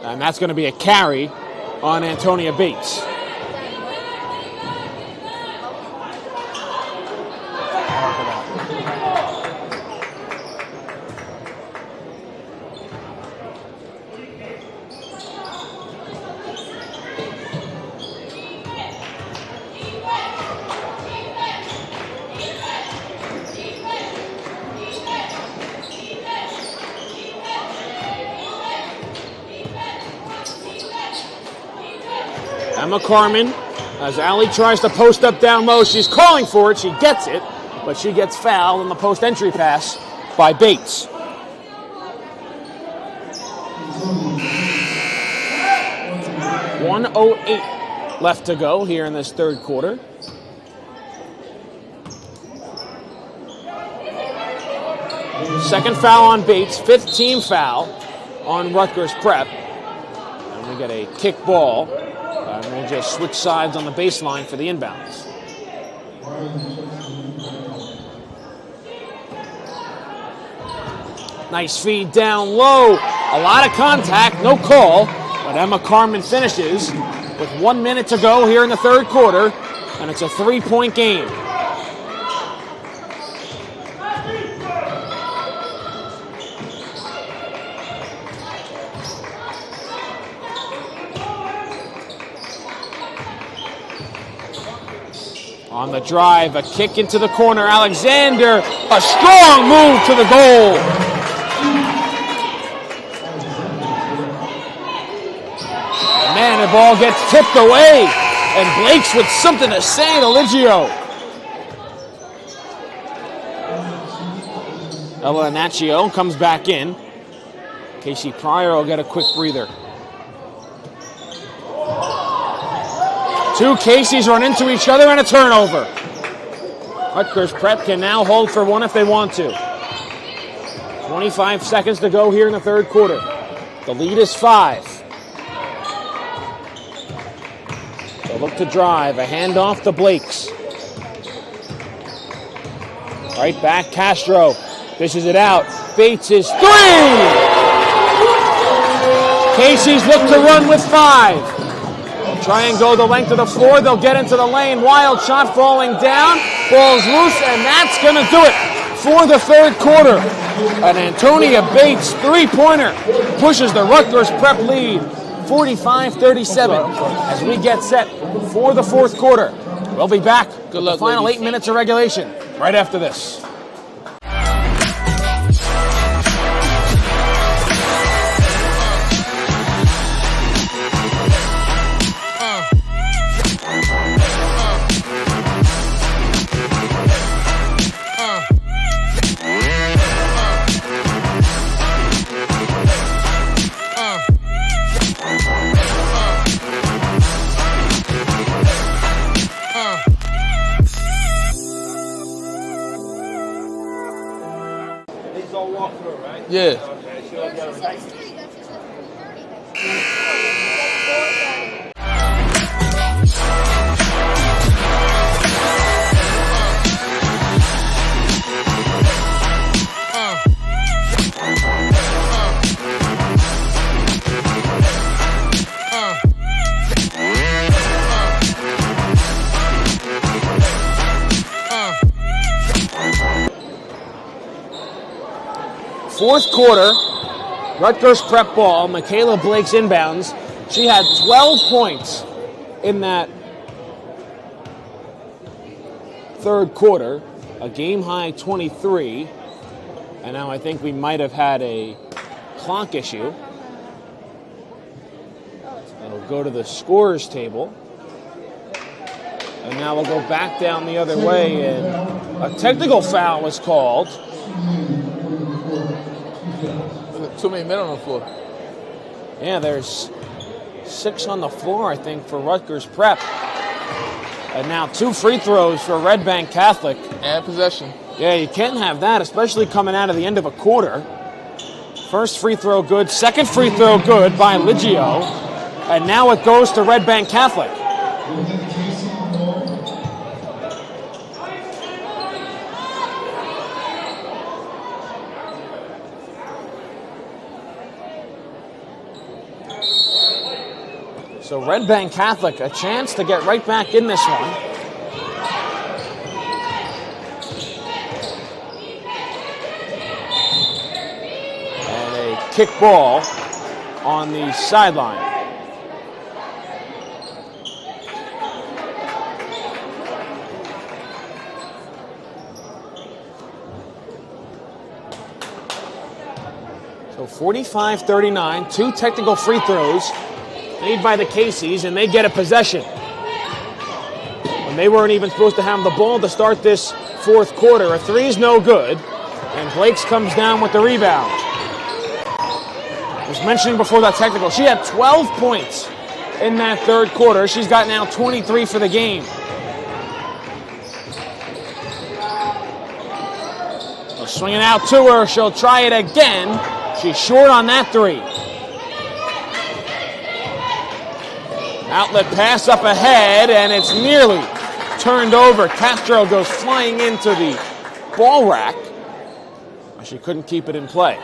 And that's going to be a carry on Antonia Bates. Emma Carmen, as Allie tries to post up down low, she's calling for it. She gets it, but she gets fouled on the post entry pass by Bates. .108 left to go here in this third quarter. Second foul on Bates, fifth team foul on Rutgers Prep. And we get a kick ball. And we'll just switch sides on the baseline for the inbounds. Nice feed down low. A lot of contact, no call. But Emma Carmen finishes with 1 minute to go here in the third quarter. And it's a 3-point game. On the drive, a kick into the corner. Alexander, a strong move to the goal. And man, the ball gets tipped away. And Blake's with something to say to Liggio. Ella Anaccio comes back in. Casey Pryor will get a quick breather. Two Caseys run into each other and a turnover. Rutgers Prep can now hold for one if they want to. 25 seconds to go here in the third quarter. The lead is 5. So look to drive. A handoff to Blakes. Right back, Castro. Dishes it out. Bates is 3! Caseys look to run with 5. Try and go the length of the floor. They'll get into the lane. Wild shot falling down. Ball's loose, and that's going to do it for the third quarter. An Antonia Bates three-pointer pushes the Rutgers Prep lead 45-37 as we get set for the fourth quarter. We'll be back with the final 8 minutes of regulation right after this. Yeah. Fourth quarter, Rutgers Prep ball. Michaela Blake's inbounds. She had 12 points in that third quarter, a game-high 23. And now I think we might have had a clock issue. It'll go to the scorers table. And now we'll go back down the other way, and a technical foul was called. Too many men on the floor. Yeah, there's 6 on the floor, I think, for Rutgers Prep. And now 2 free throws for Red Bank Catholic. And possession. Yeah, you can't have that, especially coming out of the end of a quarter. First free throw good, second free throw good by Liggio. And now it goes to Red Bank Catholic. So Red Bank Catholic, a chance to get right back in this one. And a kick ball on the sideline. So 45-39, 2 technical free throws made by the Caseys, and they get a possession. When they weren't even supposed to have the ball to start this fourth quarter. A three's no good, and Blakes comes down with the rebound. I was mentioning before that technical, she had 12 points in that third quarter. She's got now 23 for the game. So swinging out to her, she'll try it again. She's short on that three. Outlet pass up ahead, and it's nearly turned over. Castro goes flying into the ball rack. She couldn't keep it in play.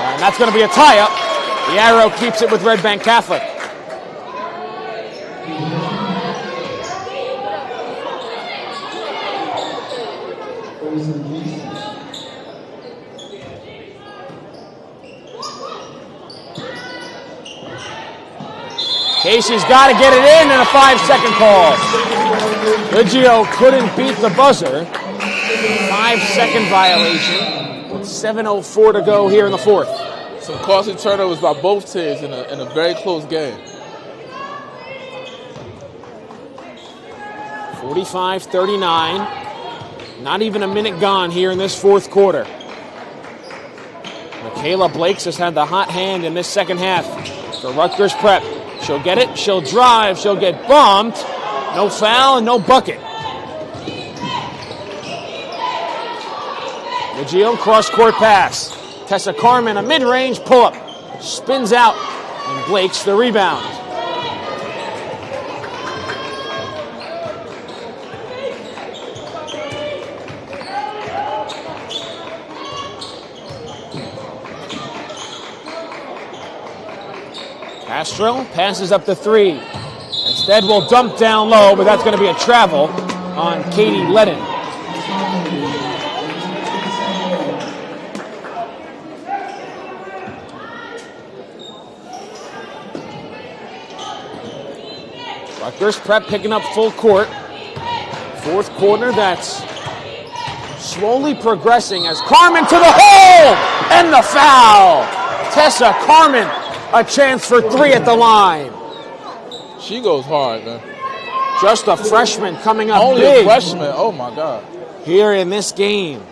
And that's going to be a tie-up. The Arrow keeps it with Red Bank Catholic. Casey's got to get it in, and a 5-second call. Liggio couldn't beat the buzzer. 5-second violation with 7:04 to go here in the fourth. Some costly turnovers by both teams in a very close game. 45-39. Not even a minute gone here in this fourth quarter. Michaela Blakes has had the hot hand in this second half for Rutgers Prep. She'll get it, she'll drive, she'll get bumped. No foul and no bucket. Liggio cross-court pass. Tessa Carmen, a mid-range pull-up. Spins out, and Blakes the rebound. Castro passes up the three. Instead, will dump down low, but that's going to be a travel on Katie Ledden. Rutgers Prep picking up full court. Fourth quarter, that's slowly progressing as Carmen to the hole! And the foul! Tessa Carmen, a chance for three at the line. She goes hard, man. Just a freshman coming up Only big. a freshman, oh my God. Here in this game.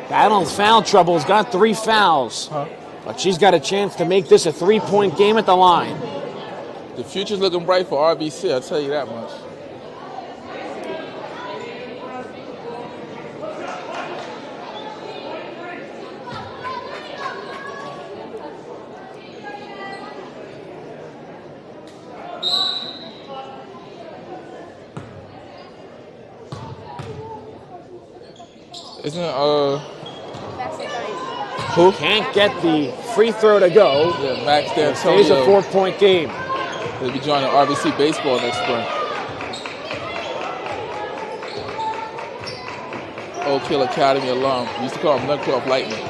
Battle of foul trouble, has got 3 fouls. But she's got a chance to make this a 3-point game at the line. The future's looking bright for RBC, I'll tell you that much. Isn't who can't get the free throw to go? Yeah, Max D'Antonio. It's a 4-point game. They'll be joining RBC baseball next spring. Oak Hill Academy alum. We used to call him Nuncroft Lightning.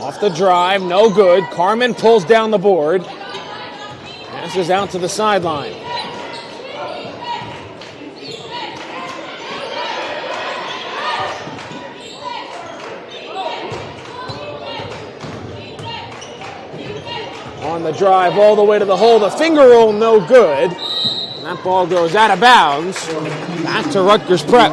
Off the drive, no good. Carmen pulls down the board. Passes out to the sideline. On the drive all the way to the hole. The finger roll, no good. And that ball goes out of bounds. Back to Rutgers Prep.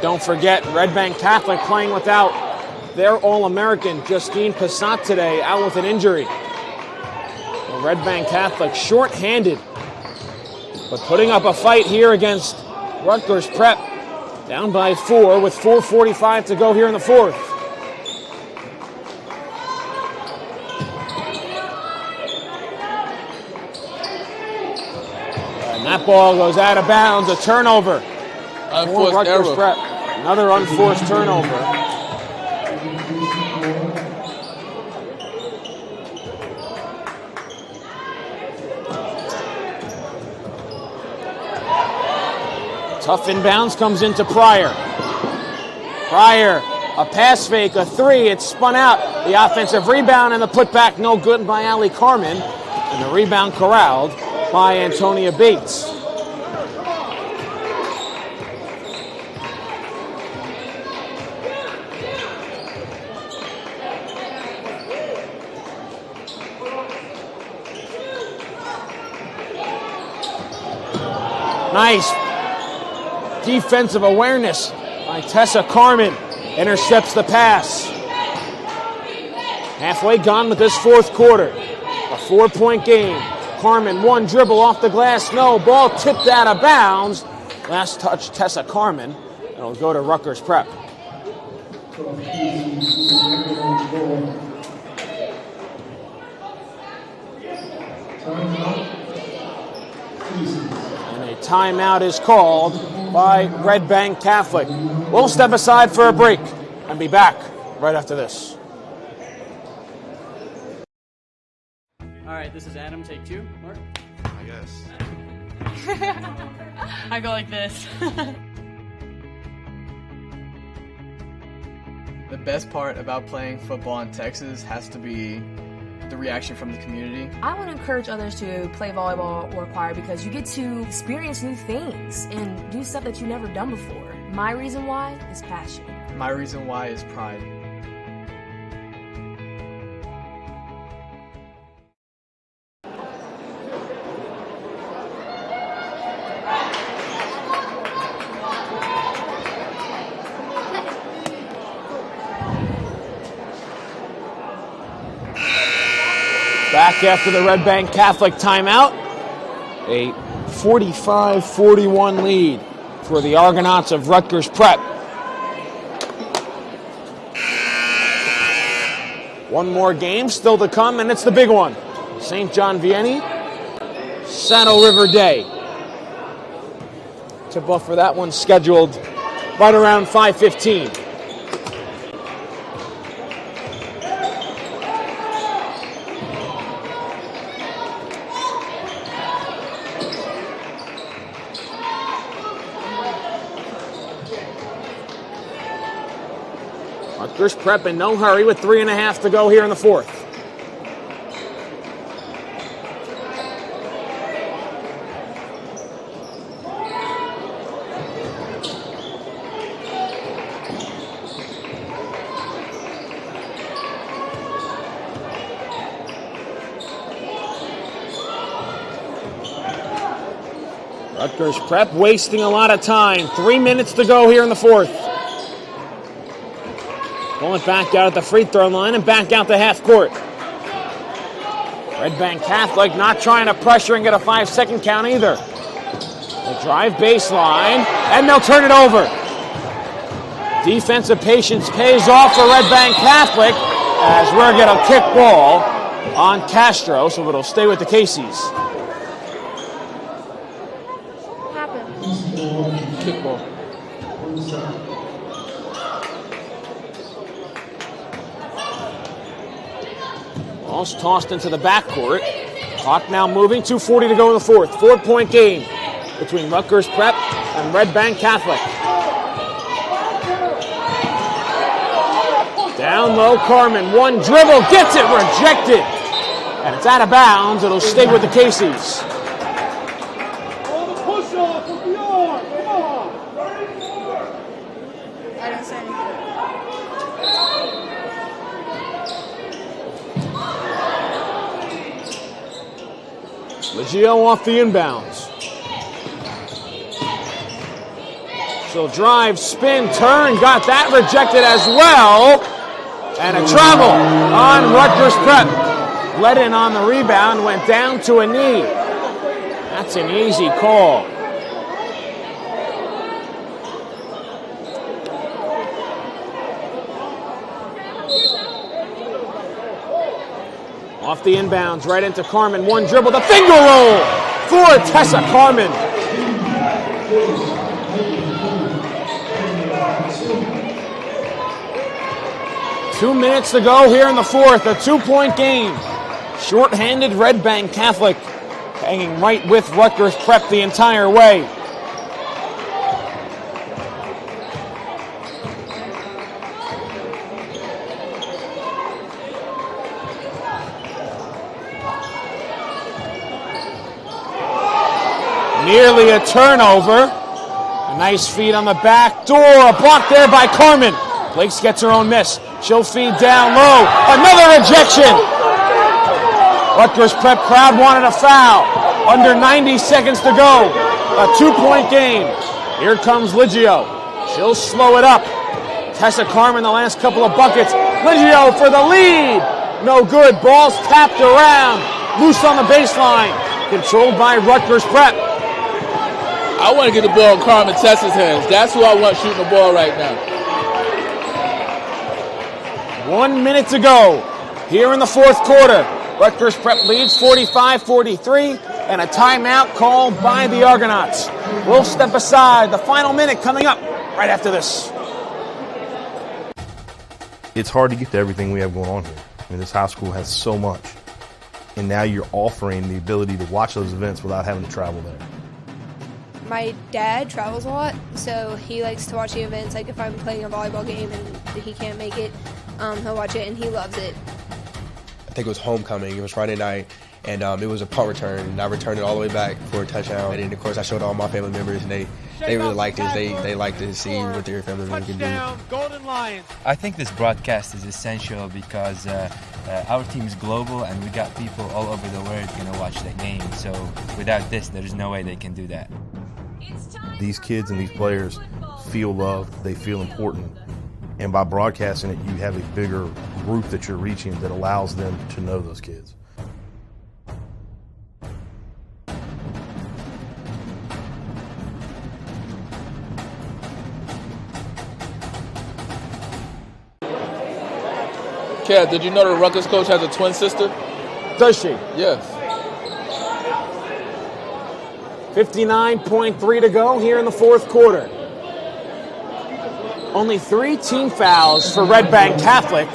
don't forget, Red Bank Catholic playing without their All-American, Justine Passat, today, out with an injury. Well, Red Bank Catholic short-handed, but putting up a fight here against Rutgers Prep. Down by 4 with 4:45 to go here in the fourth. And that ball goes out of bounds, a turnover. For Rutgers Prep. Another unforced turnover. Tough inbounds comes into Pryor. Pryor, a pass fake, a three, it's spun out. The offensive rebound and the putback no good by Ali Carmen. And the rebound corralled by Antonia Bates. Nice defensive awareness by Tessa Carmen. Intercepts the pass. Halfway gone with this fourth quarter. A 4-point game. Carmen, one dribble off the glass. No, ball tipped out of bounds. Last touch, Tessa Carmen. And it'll go to Rutgers Prep. And a timeout is called by Red Bank Catholic. We'll step aside for a break and be back right after this. All right, this is Adam, take 2. Mark? I guess. I go like this. The best part about playing football in Texas has to be the reaction from the community. I want to encourage others to play volleyball or choir because you get to experience new things and do stuff that you've never done before. My reason why is passion. My reason why is pride. Back after the Red Bank Catholic timeout. A 45-41 lead for the Argonauts of Rutgers Prep. One more game still to come, and it's the big one. St. John Vianney, Saddle River Day. Tip-off for that one scheduled right around 5:15. Rutgers Prep in no hurry with 3.5 to go here in the fourth. Rutgers Prep wasting a lot of time. 3 minutes to go here in the fourth. Pull it back out at the free throw line and back out to half court. Red Bank Catholic not trying to pressure and get a 5-second count either. They drive baseline and they'll turn it over. Defensive patience pays off for Red Bank Catholic as we're going to kick ball on Castro, so it'll stay with the Caseys. What happened? Kick ball. Ball's tossed into the backcourt. Clock now moving, 2:40 to go in the fourth. 4-point game between Rutgers Prep and Red Bank Catholic. Down low, Carmen, one dribble, gets it, rejected. And it's out of bounds, it'll stay with the Caseys. I didn't say anything. Leggio off the inbounds. She'll drive, spin, turn, got that rejected as well. And a travel on Rutgers Prep. Let in on the rebound, went down to a knee. That's an easy call. Off the inbounds, right into Carmen. One dribble, the finger roll for Tessa Carmen. Two minutes to go here in the fourth, a 2-point game. Short-handed Red Bank Catholic hanging right with Rutgers Prep the entire way. Nearly a turnover. A nice feed on the back door. A block there by Carmen. Blakes gets her own miss. She'll feed down low. Another rejection. Rutgers Prep crowd wanted a foul. Under 90 seconds to go. A 2-point game. Here comes Liggio. She'll slow it up. Tessa Carmen the last couple of buckets. Liggio for the lead. No good. Ball's tapped around. Loose on the baseline. Controlled by Rutgers Prep. I want to get the ball in Carmen Tessa's hands. That's who I want shooting the ball right now. 1 minute to go here in the fourth quarter. Rutgers Prep leads 45-43, and a timeout called by the Argonauts. We'll step aside. The final minute coming up right after this. It's hard to get to everything we have going on here. I mean, this high school has so much, and now you're offering the ability to watch those events without having to travel there. My dad travels a lot, so he likes to watch the events. Like if I'm playing a volleyball game and he can't make it, he'll watch it and he loves it. I think it was homecoming. It was Friday night, and it was a punt return. And I returned it all the way back for a touchdown. And then, of course, I showed all my family members, and they really liked it. They liked to see what their family members can do. Golden Lions. I think this broadcast is essential because our team is global, and we got people all over the world going to watch the game. So without this, there's no way they can do that. These kids and these players feel loved, they feel important, and by broadcasting it, you have a bigger group that you're reaching that allows them to know those kids. Kat, did you know the Rutgers coach has a twin sister? Does she? Yes. 59.3 to go here in the fourth quarter. Only 3 team fouls for Red Bank Catholic.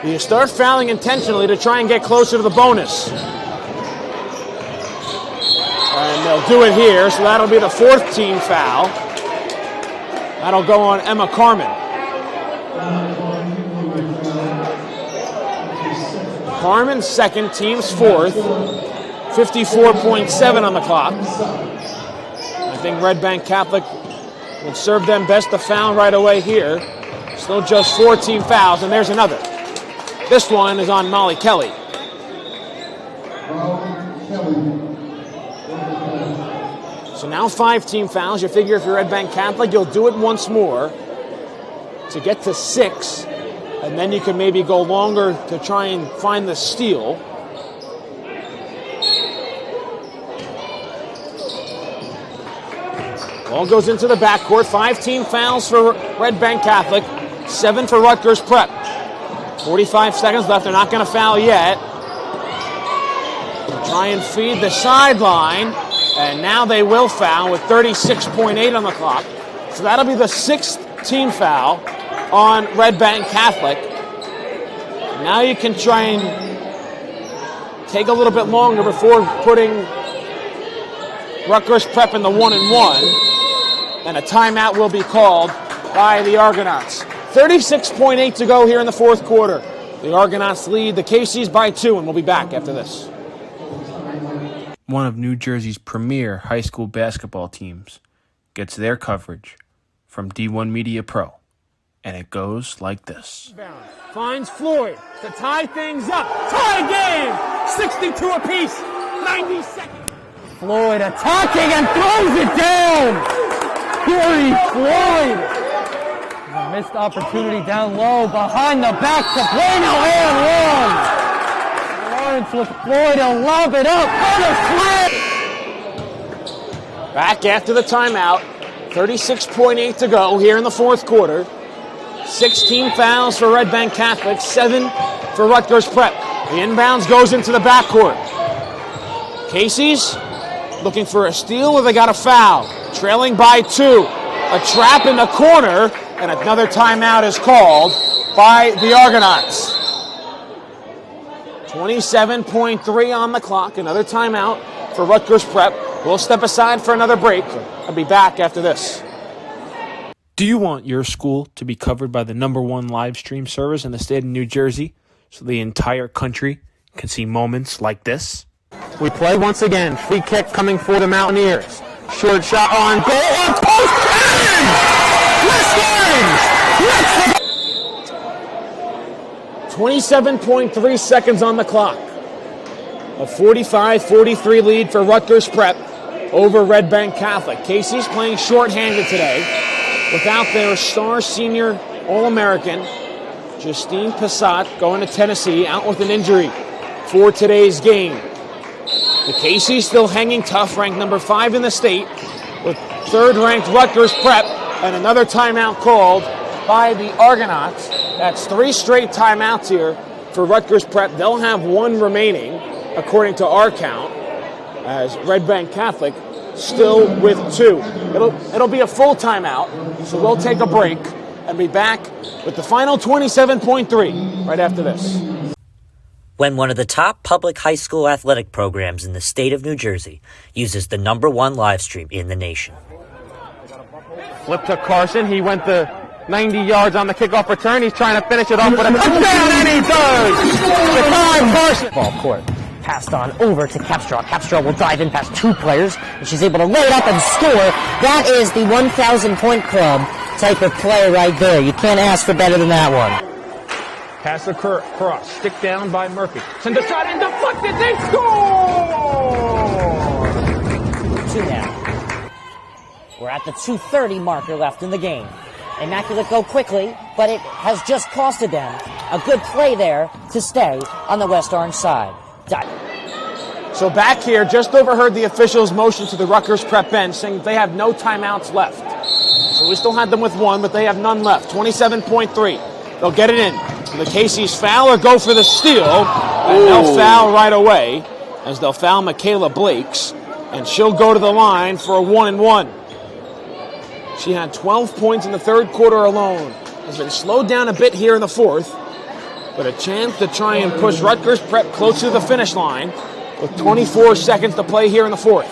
You start fouling intentionally to try and get closer to the bonus. And they'll do it here, so that'll be the 4th team foul. That'll go on Emma Carmen. Carmen's 2nd, team's 4th. 54.7 on the clock. I think Red Bank Catholic would serve them best to foul right away here. Still just 4 team fouls, and there's another. This one is on Molly Kelly. So now 5 team fouls. You figure if you're Red Bank Catholic, you'll do it once more to get to 6, and then you can maybe go longer to try and find the steal. Ball goes into the backcourt. 5 team fouls for Red Bank Catholic, 7 for Rutgers Prep. 45 seconds left. They're not going to foul yet. They'll try and feed the sideline, and now they will foul with 36.8 on the clock. So that'll be the 6th team foul on Red Bank Catholic. Now you can try and take a little bit longer before putting Rutgers Prep in the 1-and-1. And a timeout will be called by the Argonauts. 36.8 to go here in the fourth quarter. The Argonauts lead the Casey's by 2, and we'll be back after this. One of New Jersey's premier high school basketball teams gets their coverage from D1 Media Pro, and it goes like this. Finds Floyd to tie things up. Tie game! 62 apiece. 90 seconds. Floyd attacking and throws it down. Corey Floyd. A missed opportunity down low, behind the back to Bueno and one. Lawrence with Floyd, he'll lob it up for the slam. Back after the timeout. 36.8 to go here in the fourth quarter. 16 fouls for Red Bank Catholic, 7 for Rutgers Prep. The inbounds goes into the backcourt. Casey's looking for a steal or they got a foul. Trailing by 2. A trap in the corner, and another timeout is called by the Argonauts. 27.3 on the clock. Another timeout for Rutgers Prep. We'll step aside for another break. I'll be back after this. Do you want your school to be covered by the #1 live stream service in the state of New Jersey so the entire country can see moments like this? We play once again. Free kick coming for the Mountaineers. Short shot on goal. Oh, post in! 27.3 seconds on the clock. A 45-43 lead for Rutgers Prep over Red Bank Catholic. Casey's playing shorthanded today without their star senior All-American, Justine Passat, going to Tennessee, out with an injury for today's game. The Casey's still hanging tough, ranked number 5 in the state, with third-ranked Rutgers Prep, and another timeout called by the Argonauts. That's 3 straight timeouts here for Rutgers Prep. They'll have 1 remaining, according to our count, as Red Bank Catholic still with 2. It'll be a full timeout, so we'll take a break and be back with the final 27.3 right after this. When one of the top public high school athletic programs in the state of New Jersey uses the #1 live stream in the nation. Flip to Carson. He went the 90 yards on the kickoff return. He's trying to finish it off with a touchdown, and he does! The time, Carson! Ball court. Passed on over to Capstraw. Capstraw will dive in past 2 players, and she's able to lay it up and score. That is the 1,000-point club type of play right there. You can't ask for better than that one. Pass across. Stick down by Murphy. Send a shot and deflected. They score! 2 now. We're at the 2:30 marker left in the game. Immaculate go quickly, but it has just costed them a good play there to stay on the West Orange side. So back here, just overheard the officials motion to the Rutgers Prep bench saying they have no timeouts left. So we still had them with 1, but they have none left. 27.3. They'll get it in. The Casey's foul or go for the steal, and they'll foul right away as they'll foul Michaela Blakes, and she'll go to the line for a 1-and-1. She had 12 points in the third quarter alone. Has been slowed down a bit here in the fourth, but a chance to try and push Rutgers Prep close to the finish line with 24 seconds to play here in the fourth.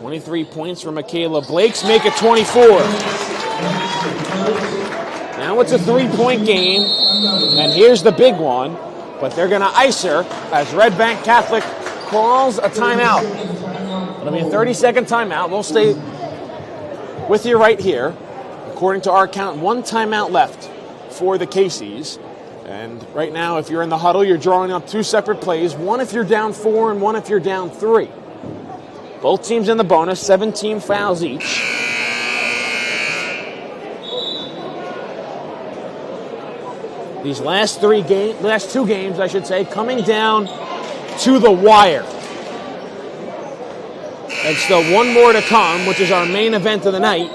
23 points for Michaela Blakes, make it 24. Now it's a 3-point game, and here's the big one, but they're going to ice her as Red Bank Catholic calls a timeout. It'll be a 30-second timeout. We'll stay with you right here. According to our count, 1 timeout left for the Casey's. And right now, if you're in the huddle, you're drawing up 2 separate plays, one if you're down 4 and one if you're down 3. Both teams in the bonus, 17 fouls each. These last 2 games, I should say, coming down to the wire. And still 1 more to come, which is our main event of the night.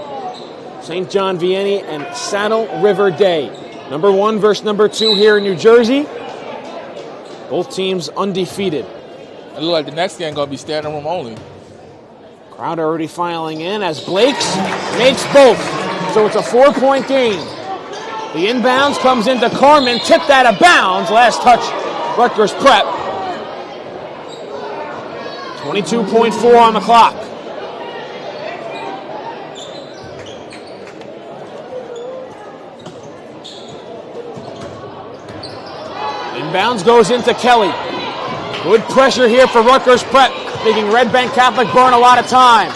St. John Vianney and Saddle River Day. Number 1 versus number 2 here in New Jersey. Both teams undefeated. It looks like the next game going to be standing room only. Crowd already filing in as Blakes makes both. So it's a 4-point game. The inbounds comes into Carmen, tipped out of bounds. Last touch, Rutgers Prep. 22.4 on the clock. Inbounds goes into Kelly. Good pressure here for Rutgers Prep, making Red Bank Catholic burn a lot of time.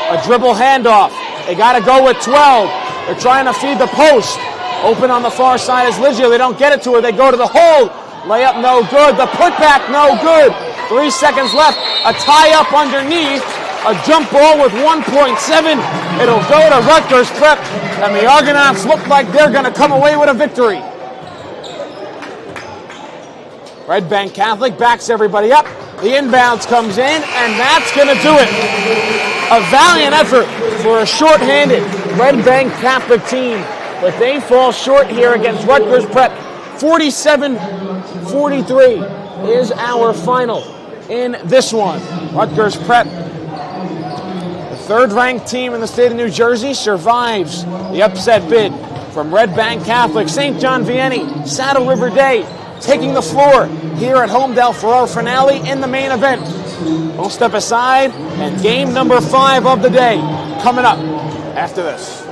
A dribble handoff. They got to go with 12. They're trying to feed the post. Open on the far side is Liggio. They don't get it to her. They go to the hole. Layup no good. The putback no good. 3 seconds left. A tie-up underneath. A jump ball with 1.7. It'll go to Rutgers Prep, and the Argonauts look like they're going to come away with a victory. Red Bank Catholic backs everybody up. The inbounds comes in, and that's going to do it. A valiant effort for a shorthanded Red Bank Catholic team, but they fall short here against Rutgers Prep. 47-43 is our final in this one. Rutgers Prep, the third-ranked team in the state of New Jersey, survives the upset bid from Red Bank Catholic. St. John Vianney, Saddle River Day, taking the floor here at Homedale for our finale in the main event. We'll step aside, and game number 5 of the day coming up after this.